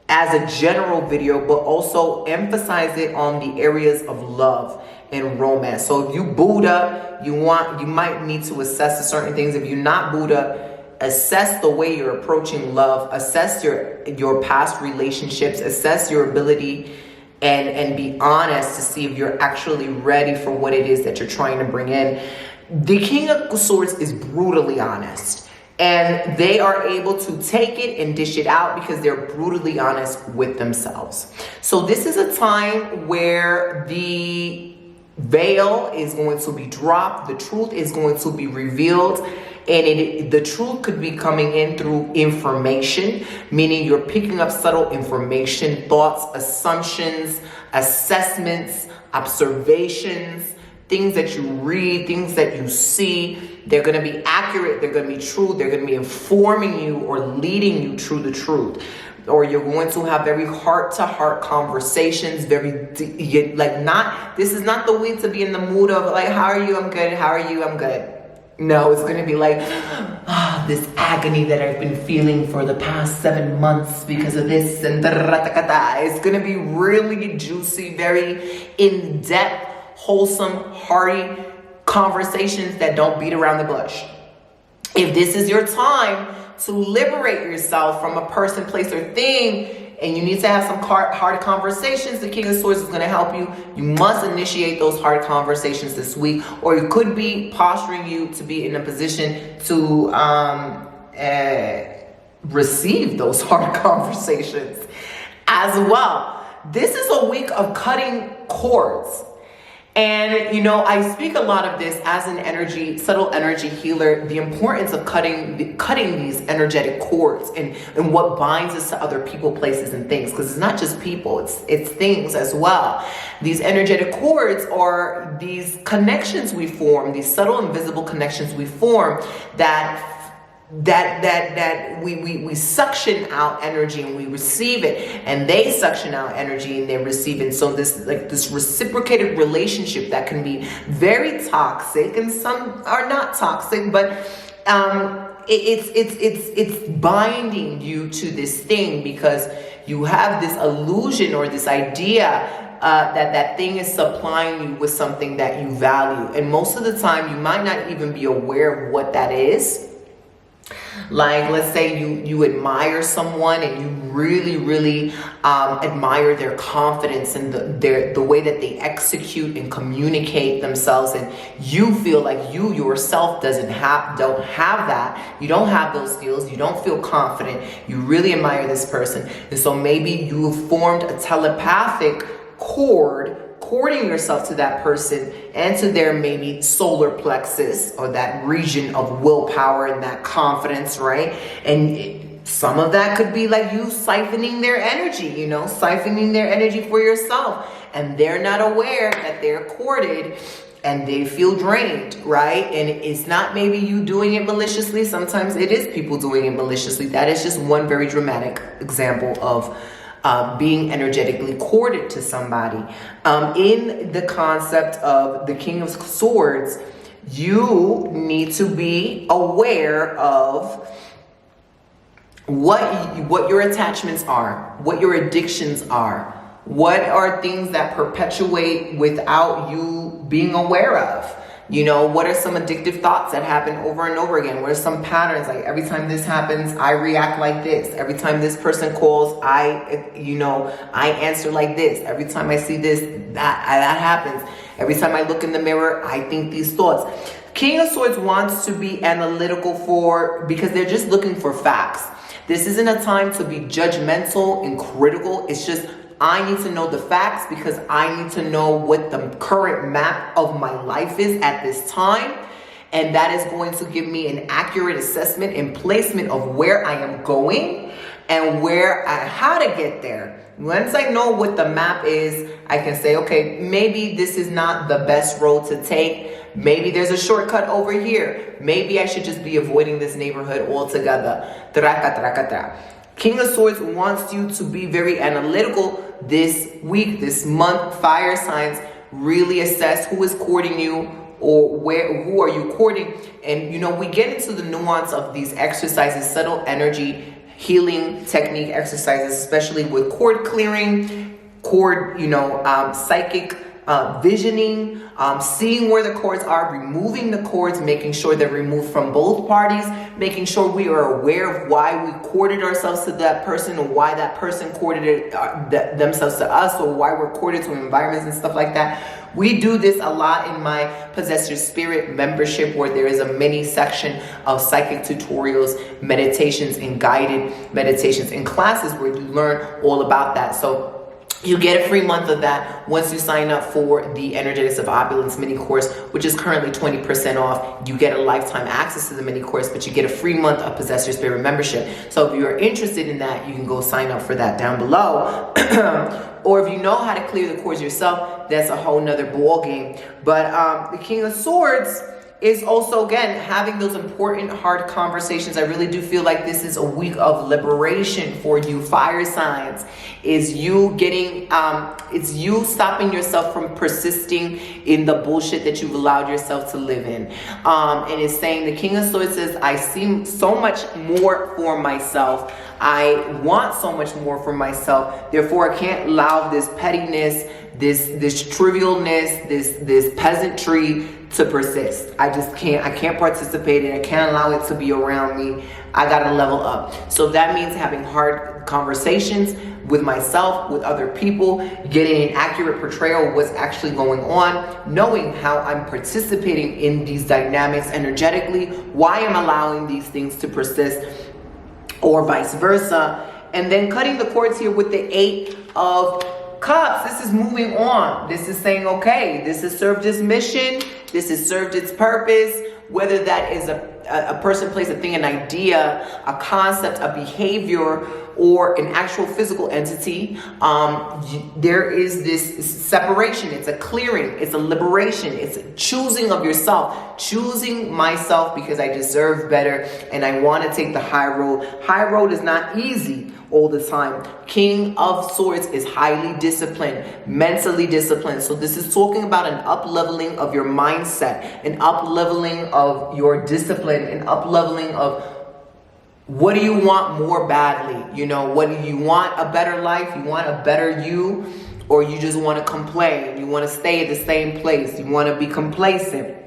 as a general video, but also emphasize it on the areas of love and romance. So if you Buddha, you might need to assess certain things. If you're not Buddha, assess the way you're approaching love, assess your past relationships, assess your ability, and be honest to see if you're actually ready for what it is that you're trying to bring in. The King of Swords is brutally honest, and they are able to take it and dish it out because they're brutally honest with themselves. So this is a time where the veil is going to be dropped, the truth is going to be revealed, and the truth could be coming in through information, meaning you're picking up subtle information, thoughts, assumptions, assessments, observations, things that you read, things that you see. They're going to be accurate, they're going to be true, they're going to be informing you or leading you to the truth. Or you're going to have very heart-to-heart conversations, this is not the week to be in the mood of like, how are you? I'm good. How are you? I'm good. No, it's going to be like, this agony that I've been feeling for the past 7 months because of this, and it's going to be really juicy, very in-depth, wholesome, hearty conversations that don't beat around the bush. If this is your time to liberate yourself from a person, place, or thing, and you need to have some hard conversations, the King of Swords is going to help you. You must initiate those hard conversations this week, or it could be posturing you to be in a position to receive those hard conversations as well. This is a week of cutting cords. And, I speak a lot of this as an subtle energy healer, the importance of cutting these energetic cords and what binds us to other people, places, and things. Because it's not just people, it's things as well. These energetic cords are these connections we form, these subtle invisible connections we form that we suction out energy and we receive it, and they suction out energy and they receive it. So this reciprocated relationship that can be very toxic, and some are not toxic, but it's binding you to this thing because you have this illusion or this idea that thing is supplying you with something that you value, and most of the time you might not even be aware of what that is. Like, let's say you admire someone and you really, really admire their confidence and the way that they execute and communicate themselves, and you feel like you yourself don't have that. You don't have those skills. You don't feel confident. You really admire this person, and so maybe you've formed a telepathic cording yourself to that person and to their maybe solar plexus, or that region of willpower and that confidence, right? And some of that could be like you siphoning their energy, siphoning their energy for yourself, and they're not aware that they're corded and they feel drained, right? And it's not maybe you doing it maliciously. Sometimes it is people doing it maliciously. That is just one very dramatic example of being energetically corded to somebody. In the concept of the King of Swords, you need to be aware of what your attachments are, what your addictions are, what are things that perpetuate without you being aware of. You know, what are some addictive thoughts that happen over and over again? What are some patterns? Like, every time this happens, I react like this. Every time this person calls, I answer like this. Every time I see this, that happens. Every time I look in the mirror, I think these thoughts. King of Swords wants to be analytical because they're just looking for facts. This isn't a time to be judgmental and critical. It's just, I need to know the facts because I need to know what the current map of my life is at this time. And that is going to give me an accurate assessment and placement of where I am going and how to get there. Once I know what the map is, I can say, okay, maybe this is not the best road to take. Maybe there's a shortcut over here. Maybe I should just be avoiding this neighborhood altogether. King of Swords wants you to be very analytical this week, this month. Fire signs, really assess who is courting you or who are you courting. And, you know, we get into the nuance of these exercises, subtle energy healing technique exercises, especially with cord clearing, psychic visioning, seeing where the cords are, removing the cords, making sure they're removed from both parties, making sure we are aware of why we courted ourselves to that person or why that person courted themselves to us, or why we're courted to environments and stuff like that. We do this a lot in my Possess Your Spirit membership, where there is a mini section of psychic tutorials, meditations, and guided meditations and classes where you learn all about that. So you get a free month of that once you sign up for the Energetics of Opulence mini course, which is currently 20% off. You get a lifetime access to the mini course, but you get a free month of Possess Your Spirit membership. So if you're interested in that, you can go sign up for that down below. Or if you know how to clear the cords yourself, that's a whole nother ball game. But the King of Swords is also, again, having those important, hard conversations. I really do feel like this is a week of liberation for you, fire signs. Is you getting, it's you stopping yourself from persisting in the bullshit that you've allowed yourself to live in. And it's saying, the King of Swords says, I see so much more for myself. I want so much more for myself. Therefore, I can't allow this pettiness, this trivialness, this peasantry to persist. I just can't. I can't participate in it. I can't allow it to be around me. I gotta level up. So that means having hard conversations with myself, with other people, getting an accurate portrayal of what's actually going on, knowing how I'm participating in these dynamics energetically, why I'm allowing these things to persist, or vice versa. And then cutting the cords here with the 8 of Cups. This is moving on. This is saying, okay, this has served its mission. This has served its purpose. Whether that is a person, place, a thing, an idea, a concept, a behavior, or an actual physical entity, there is this separation. It's a clearing. It's a liberation. It's a choosing of yourself. Choosing myself because I deserve better and I want to take the high road. High road is not easy all the time. King of Swords is highly disciplined, mentally disciplined. So this is talking about an up-leveling of your mindset, an up-leveling of your discipline, an up-leveling of what do you want more badly? You know, what do you want? A better life? You want a better you? Or you just want to complain? You want to stay at the same place? You want to be complacent?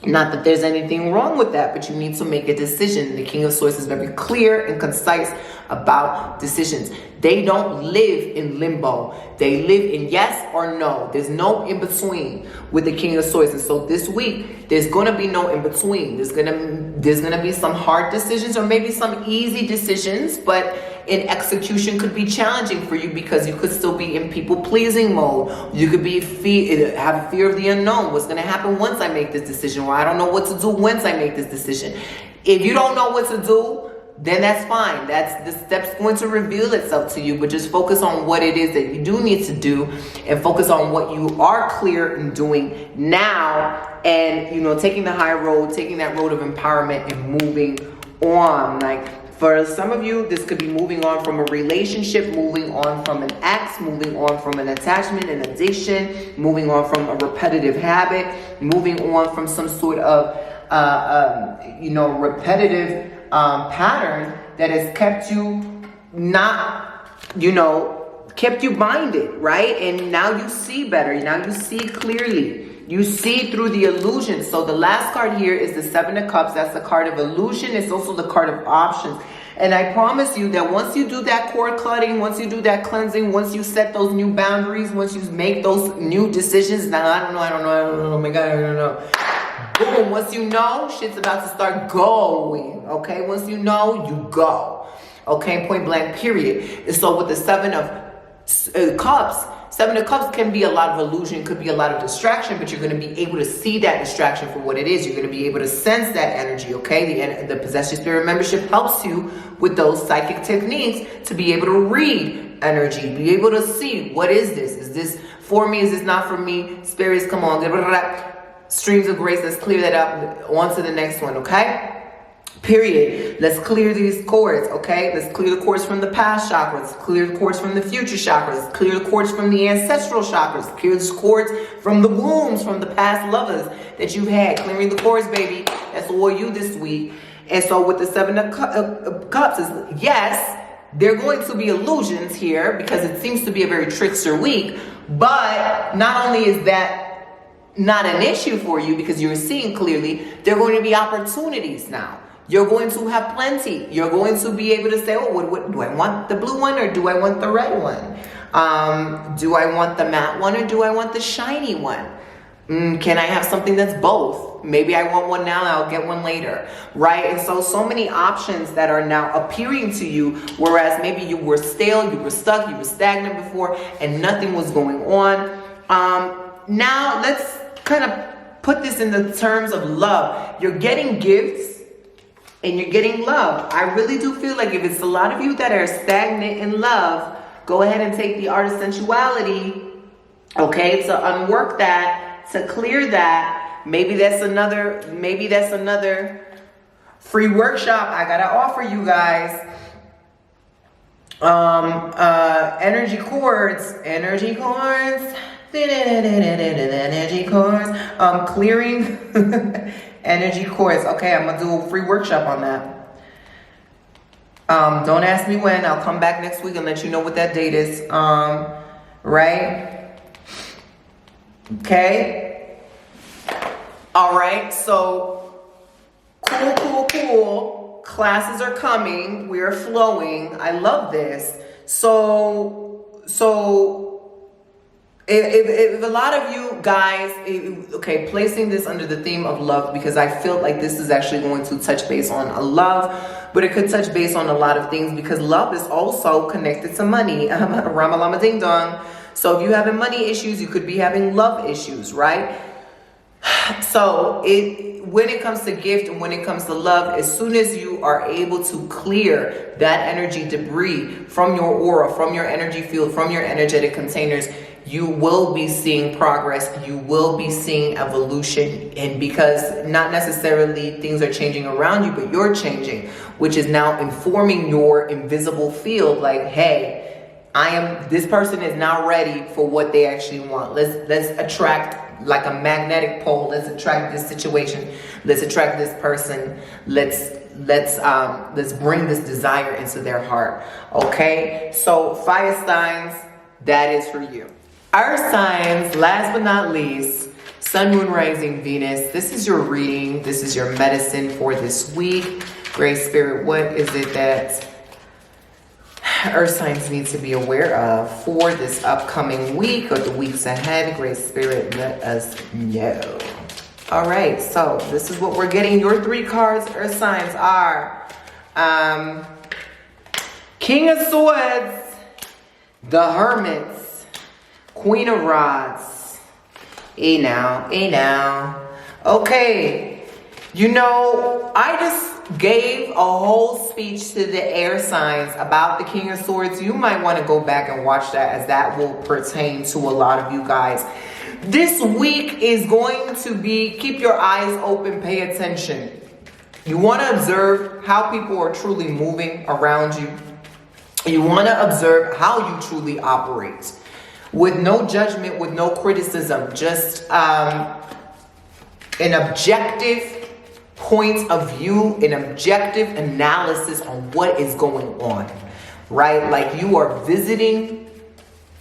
Not that there's anything wrong with that, but you need to make a decision. The King of Swords is very clear and concise about decisions. They don't live in limbo. They live in yes or no. There's no in between with the King of Swords. And so this week, there's going to be no in between. There's gonna be some hard decisions or maybe some easy decisions, but in execution could be challenging for you because you could still be in people-pleasing mode. You could be have fear of the unknown. What's going to happen once I make this decision? Or I don't know what to do once I make this decision. If you don't know what to do, then that's fine. The step's going to reveal itself to you, but just focus on what it is that you do need to do and focus on what you are clear in doing now and, you know, taking the high road, taking that road of empowerment and moving on. Like, For some of you, this could be moving on from a relationship, moving on from an ex, moving on from an attachment, an addiction, moving on from a repetitive habit, moving on from some sort of, repetitive pattern that has kept you kept you binded, right? And now you see better. Now you see clearly. You see through the illusion. So the last card here is the Seven of Cups. That's the card of illusion. It's also the card of options. And I promise you that once you do that cord cutting, once you do that cleansing, once you set those new boundaries, once you make those new decisions, now I don't know, oh my God, I don't know. Boom, once you know, shit's about to start going, okay? Once you know, you go, okay? Point blank, period. And so with the Seven of Cups, Seven of Cups can be a lot of illusion, could be a lot of distraction, but you're going to be able to see that distraction for what it is. You're going to be able to sense that energy, okay? The Possess Your Spirit membership helps you with those psychic techniques to be able to read energy, be able to see, what is this? Is this for me? Is this not for me? Spirits, come on. Streams of grace, let's clear that up. On to the next one, okay? Period. Let's clear these cords, okay? Let's clear the cords from the past chakras. Clear the cords from the future chakras. Clear the cords from the ancestral chakras. Clear the cords from the wombs, from the past lovers that you've had. Clearing the cords, baby. That's all you this week. And so with the Seven of Cups, is yes, there are going to be illusions here because it seems to be a very trickster week. But not only is that not an issue for you because you're seeing clearly, there are going to be opportunities now. You're going to have plenty. You're going to be able to say, oh, what do I want the blue one or do I want the red one? Do I want the matte one or do I want the shiny one? Can I have something that's both? Maybe I want one now and I'll get one later, right? And so many options that are now appearing to you, whereas maybe you were stale, you were stuck, you were stagnant before and nothing was going on. Now let's kind of put this in the terms of love. You're getting gifts and you're getting love. I really do feel like if it's a lot of you that are stagnant in love, go ahead and take the art of sensuality, okay, to unwork that, to clear that. Maybe that's another free workshop I gotta offer you guys. Energy cords, clearing energy cords. Okay, I'm gonna do a free workshop on that. Don't ask me when. I'll come back next week and let you know what that date is. Right? Okay. All right. So cool. Classes are coming. We are flowing. I love this. So if a lot of you guys, okay, placing this under the theme of love, because I feel like this is actually going to touch base on a love, but it could touch base on a lot of things because love is also connected to money. Rama Lama Ding Dong. So if you're having money issues, you could be having love issues, right? So when it comes to gift and when it comes to love, as soon as you are able to clear that energy debris from your aura, from your energy field, from your energetic containers, you will be seeing progress. You will be seeing evolution. And because not necessarily things are changing around you, but you're changing, which is now informing your invisible field like, hey, this person is now ready for what they actually want. Let's attract like a magnetic pole. Let's attract this situation. Let's attract this person. Let's bring this desire into their heart. Okay. So fire signs, that is for you. Earth signs, last but not least, Sun, Moon, Rising, Venus. This is your reading. This is your medicine for this week. Great Spirit, what is it that Earth signs need to be aware of for this upcoming week or the weeks ahead? Great Spirit, let us know. All right, so this is what we're getting. Your three cards, Earth signs, are King of Swords, the Hermit, Queen of Rods. Hey now. Okay. You know, I just gave a whole speech to the air signs about the King of Swords. You might want to go back and watch that, as that will pertain to a lot of you guys. This week is going to be, keep your eyes open, pay attention. You want to observe how people are truly moving around you. You want to observe how you truly operate with no judgment, with no criticism, just an objective point of view, an objective analysis on what is going on, right? Like you are visiting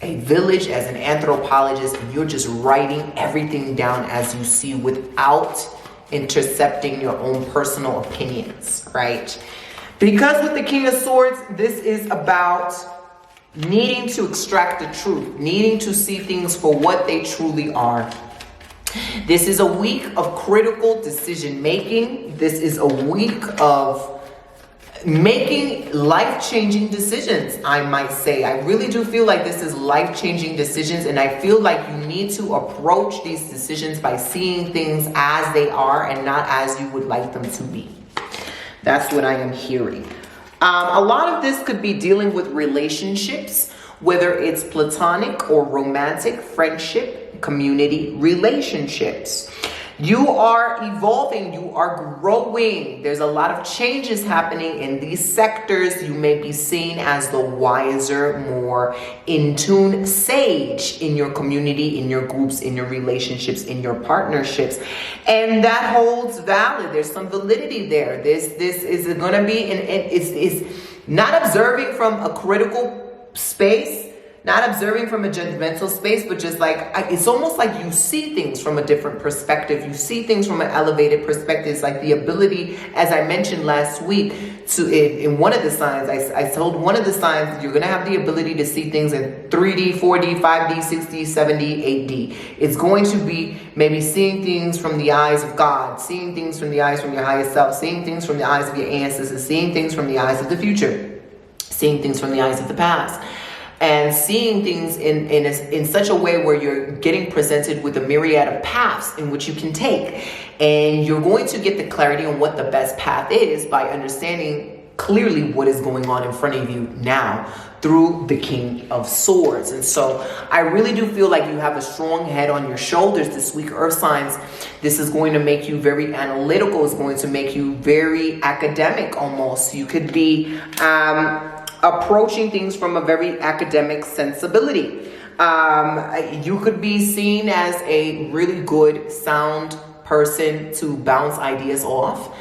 a village as an anthropologist and you're just writing everything down as you see without intercepting your own personal opinions, right? Because with the King of Swords, this is about needing to extract the truth, needing to see things for what they truly are. This is a week of critical decision making. This is a week of making life-changing decisions, I might say. I really do feel like this is life-changing decisions, and I feel like you need to approach these decisions by seeing things as they are and not as you would like them to be. That's what I am hearing. A lot of this could be dealing with relationships, whether it's platonic or romantic, friendship, community, relationships. You are evolving, you are growing. There's a lot of changes happening in these sectors. You may be seen as the wiser, more in tune sage in your community, in your groups, in your relationships, in your partnerships. And that holds valid. There's some validity there. This is going to be, it's not observing from a critical space, not observing from a judgmental space, but just like, it's almost like you see things from a different perspective. You see things from an elevated perspective. It's like the ability, as I mentioned last week, to in one of the signs, I told one of the signs, you're going to have the ability to see things in 3D, 4D, 5D, 6D, 7D, 8D. It's going to be maybe seeing things from the eyes of God, seeing things from the eyes from your highest self, seeing things from the eyes of your ancestors, seeing things from the eyes of the future, seeing things from the eyes of the past. And seeing things in such a way where you're getting presented with a myriad of paths in which you can take. And you're going to get the clarity on what the best path is by understanding clearly what is going on in front of you now through the King of Swords. And so I really do feel like you have a strong head on your shoulders this week, Earth signs. This is going to make you very analytical. It's going to make you very academic almost. You could be approaching things from a very academic sensibility. You could be seen as a really good, sound person to bounce ideas off.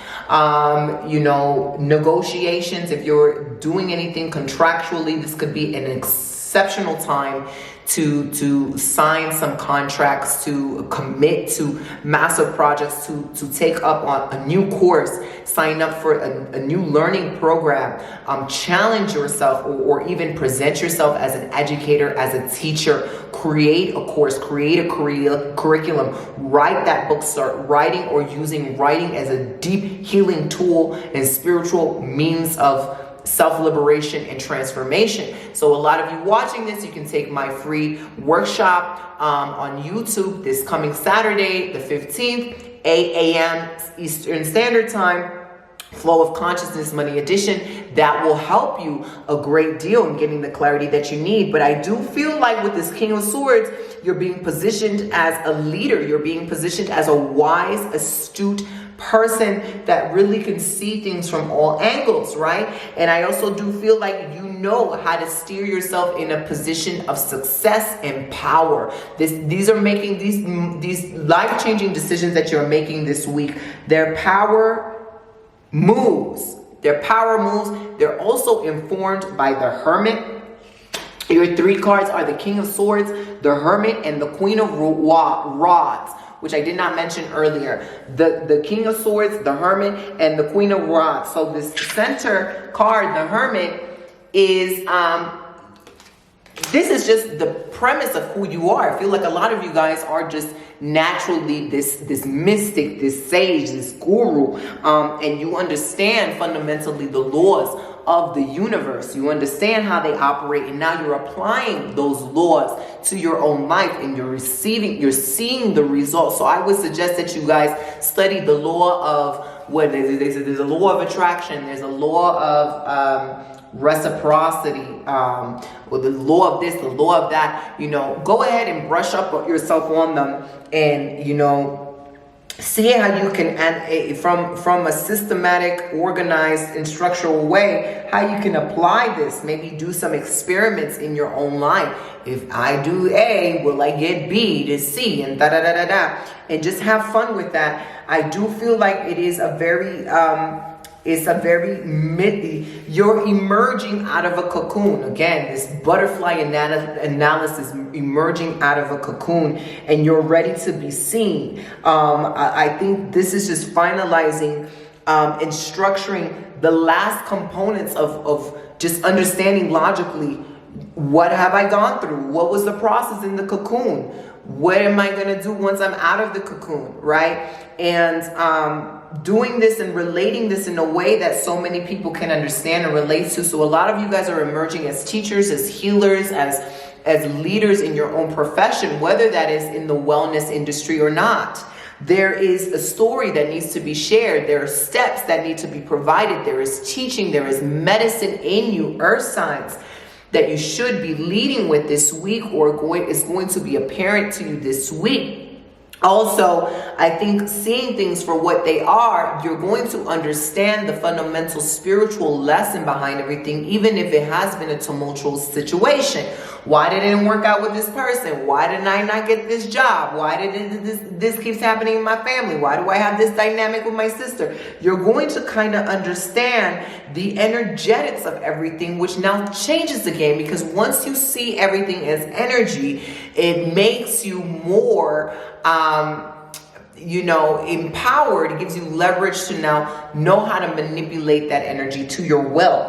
Negotiations, if you're doing anything contractually, this could be an exceptional time to sign some contracts, to commit to massive projects, to take up on a new course, sign up for a new learning program, challenge yourself, or even present yourself as an educator, as a teacher, create a course, create a curriculum, write that book, start writing or using writing as a deep healing tool and spiritual means of self-liberation and transformation. So a lot of you watching this, you can take my free workshop on YouTube this coming Saturday, the 15th, 8 a.m. Eastern Standard Time, Flow of Consciousness Money Edition. That will help you a great deal in getting the clarity that you need. But I do feel like with this King of Swords, you're being positioned as a leader. You're being positioned as a wise, astute person that really can see things from all angles, right? And I also do feel like you know how to steer yourself in a position of success and power. These are making these life-changing decisions that you're making this week. Their power moves. Their power moves. They're also informed by the Hermit. Your three cards are the King of Swords, the Hermit, and the Queen of Rods, which I did not mention earlier. The King of Swords, the Hermit, and the Queen of Rods. So this center card, the Hermit, is this is just the premise of who you are. I feel like a lot of you guys are just naturally this mystic, this sage, this guru, and you understand fundamentally the laws of the universe. You understand how they operate, and now you're applying those laws to your own life, and you're seeing the results. So I would suggest that you guys study the law of what there's a law of attraction, there's a law of reciprocity, or the law of this, the law of that. Go ahead and brush up yourself on them, and see how you can, and from a systematic, organized, instructional way, how you can apply this. Maybe do some experiments in your own life. If I do A, will I get B to C, and da-da-da-da-da, and just have fun with that. I do feel like it is a very you're emerging out of a cocoon. Again, this butterfly analysis, emerging out of a cocoon, and you're ready to be seen. I think this is just finalizing and structuring the last components of just understanding logically, what have I gone through? What was the process in the cocoon? What am I going to do once I'm out of the cocoon, right? And doing this and relating this in a way that so many people can understand and relate to. So a lot of you guys are emerging as teachers, as healers, as leaders in your own profession, whether that is in the wellness industry or not. There is a story that needs to be shared. There are steps that need to be provided. There is teaching. There is medicine in you, earth signs, that you should be leading with this week, or is going to be apparent to you this week. Also, I think seeing things for what they are, you're going to understand the fundamental spiritual lesson behind everything, even if it has been a tumultuous situation. Why did it didn't work out with this person? Why did I not get this job? Why did this keeps happening in my family? Why do I have this dynamic with my sister? You're going to kind of understand the energetics of everything, which now changes the game, because once you see everything as energy, it makes you more empowered. It gives you leverage to now know how to manipulate that energy to your will,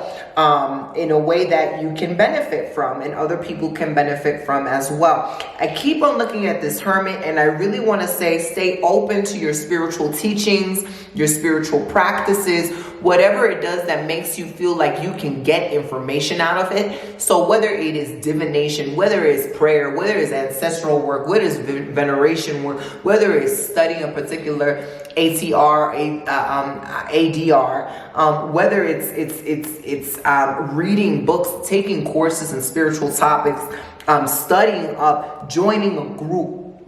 in a way that you can benefit from and other people can benefit from as well. I keep on looking at this Hermit, and I really want to say, stay open to your spiritual teachings, your spiritual practices, whatever it does that makes you feel like you can get information out of it. So whether it is divination, whether it's prayer, whether it's ancestral work, whether it's veneration work, whether it's studying a particular ATR, ADR, whether it's reading books, taking courses in spiritual topics, studying up, joining a group,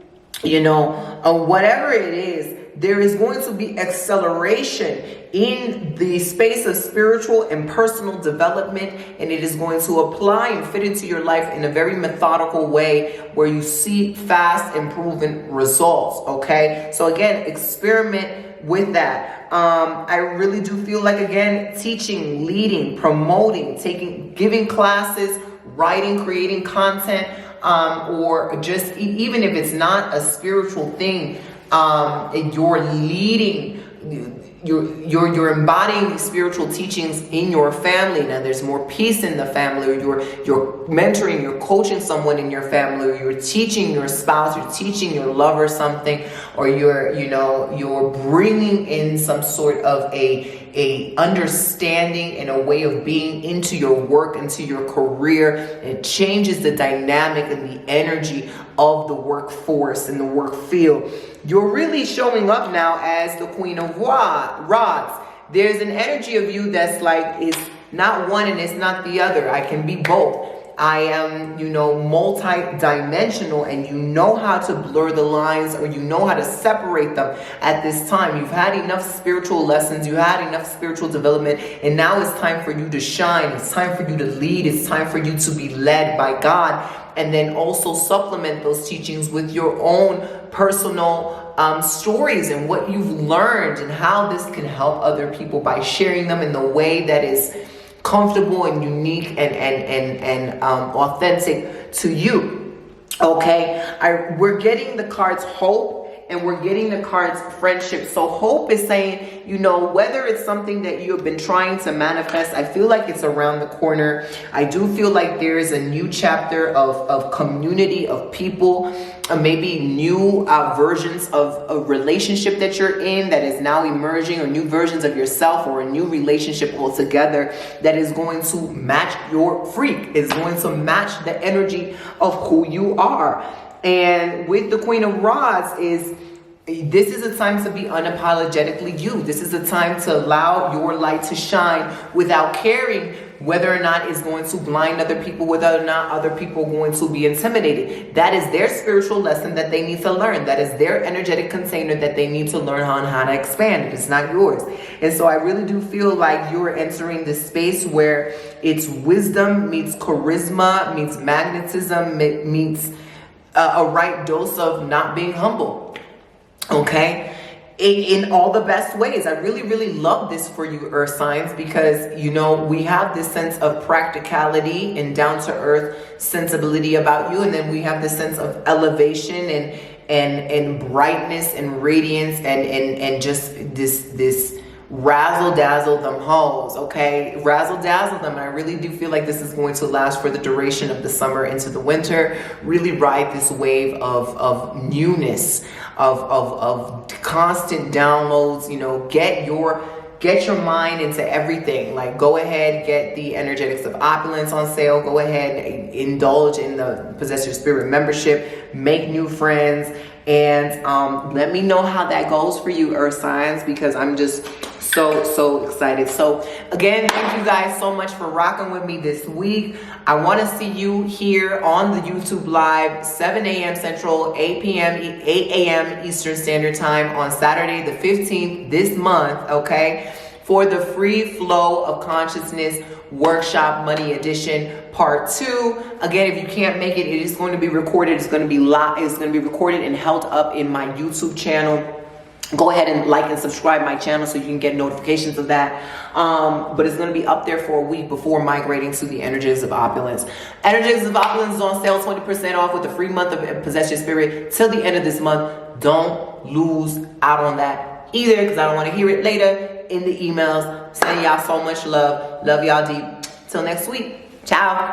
whatever it is, there is going to be acceleration in the space of spiritual and personal development, and it is going to apply and fit into your life in a very methodical way where you see fast and proven results. Okay, so again, experiment with that. I really do feel like, again, teaching, leading, promoting, giving classes, writing, creating content, or just even if it's not a spiritual thing, you're leading, you're embodying these spiritual teachings in your family. Now there's more peace in the family, or you're mentoring, you're coaching someone in your family, or you're teaching your spouse, you're teaching your lover something, or you're bringing in some sort of a understanding and a way of being into your work, into your career. It changes the dynamic and the energy of the workforce and the work field. You're really showing up now as the Queen of Rods. There's an energy of you that's like, it's not one and it's not the other. I can be both. I am, multi-dimensional, and you know how to blur the lines, or you know how to separate them at this time. You've had enough spiritual lessons, you had enough spiritual development, and now it's time for you to shine. It's time for you to lead. It's time for you to be led by God, and then also supplement those teachings with your own personal stories and what you've learned and how this can help other people by sharing them in the way that is comfortable and unique and authentic to you. Okay, we're getting the cards hope, and we're getting the cards friendship. So hope is saying, whether it's something that you have been trying to manifest, I feel like it's around the corner. I do feel like there is a new chapter of community, of people, maybe new versions of a relationship that you're in that is now emerging, or new versions of yourself, or a new relationship altogether that is going to match your freak, is going to match the energy of who you are. And with the Queen of Rods this is a time to be unapologetically you. This is a time to allow your light to shine without caring whether or not it's going to blind other people, whether or not other people are going to be intimidated. That is their spiritual lesson that they need to learn. That is their energetic container that they need to learn on how to expand it. It's not yours. And so I really do feel like you're entering this space where it's wisdom meets charisma, meets magnetism, meets a right dose of not being humble. Okay? In all the best ways. I really love this for you, earth signs, because you know we have this sense of practicality and down-to-earth sensibility about you, and then we have this sense of elevation and brightness and radiance and just this razzle dazzle them hoes. Okay, razzle dazzle them. And I really do feel like this is going to last for the duration of the summer into the winter. Really ride this wave of newness, of constant downloads. You know, get your mind into everything. Like, go ahead, get the energetics of opulence on sale. Go ahead, indulge in the Possess Your Spirit membership, make new friends, and let me know how that goes for you, earth signs, because I'm just so excited. So again, thank you guys so much for rocking with me this week. I want to see you here on the YouTube live, 7 a.m. Central, 8 a.m. Eastern Standard Time on Saturday the 15th this month, okay, for the Free Flow of Consciousness Workshop Money Edition Part 2. Again, if you can't make it, it is going to be recorded. It's going to be live. It's going to be recorded and held up in my YouTube channel. Go ahead and like and subscribe my channel so you can get notifications of that. But it's going to be up there for a week before migrating to the Energies of Opulence. Energies of Opulence is on sale, 20% off with a free month of Possess Your Spirit till the end of this month. Don't lose out on that either, because I don't want to hear it later in the emails. Sending y'all so much love. Love y'all deep. Till next week. Ciao.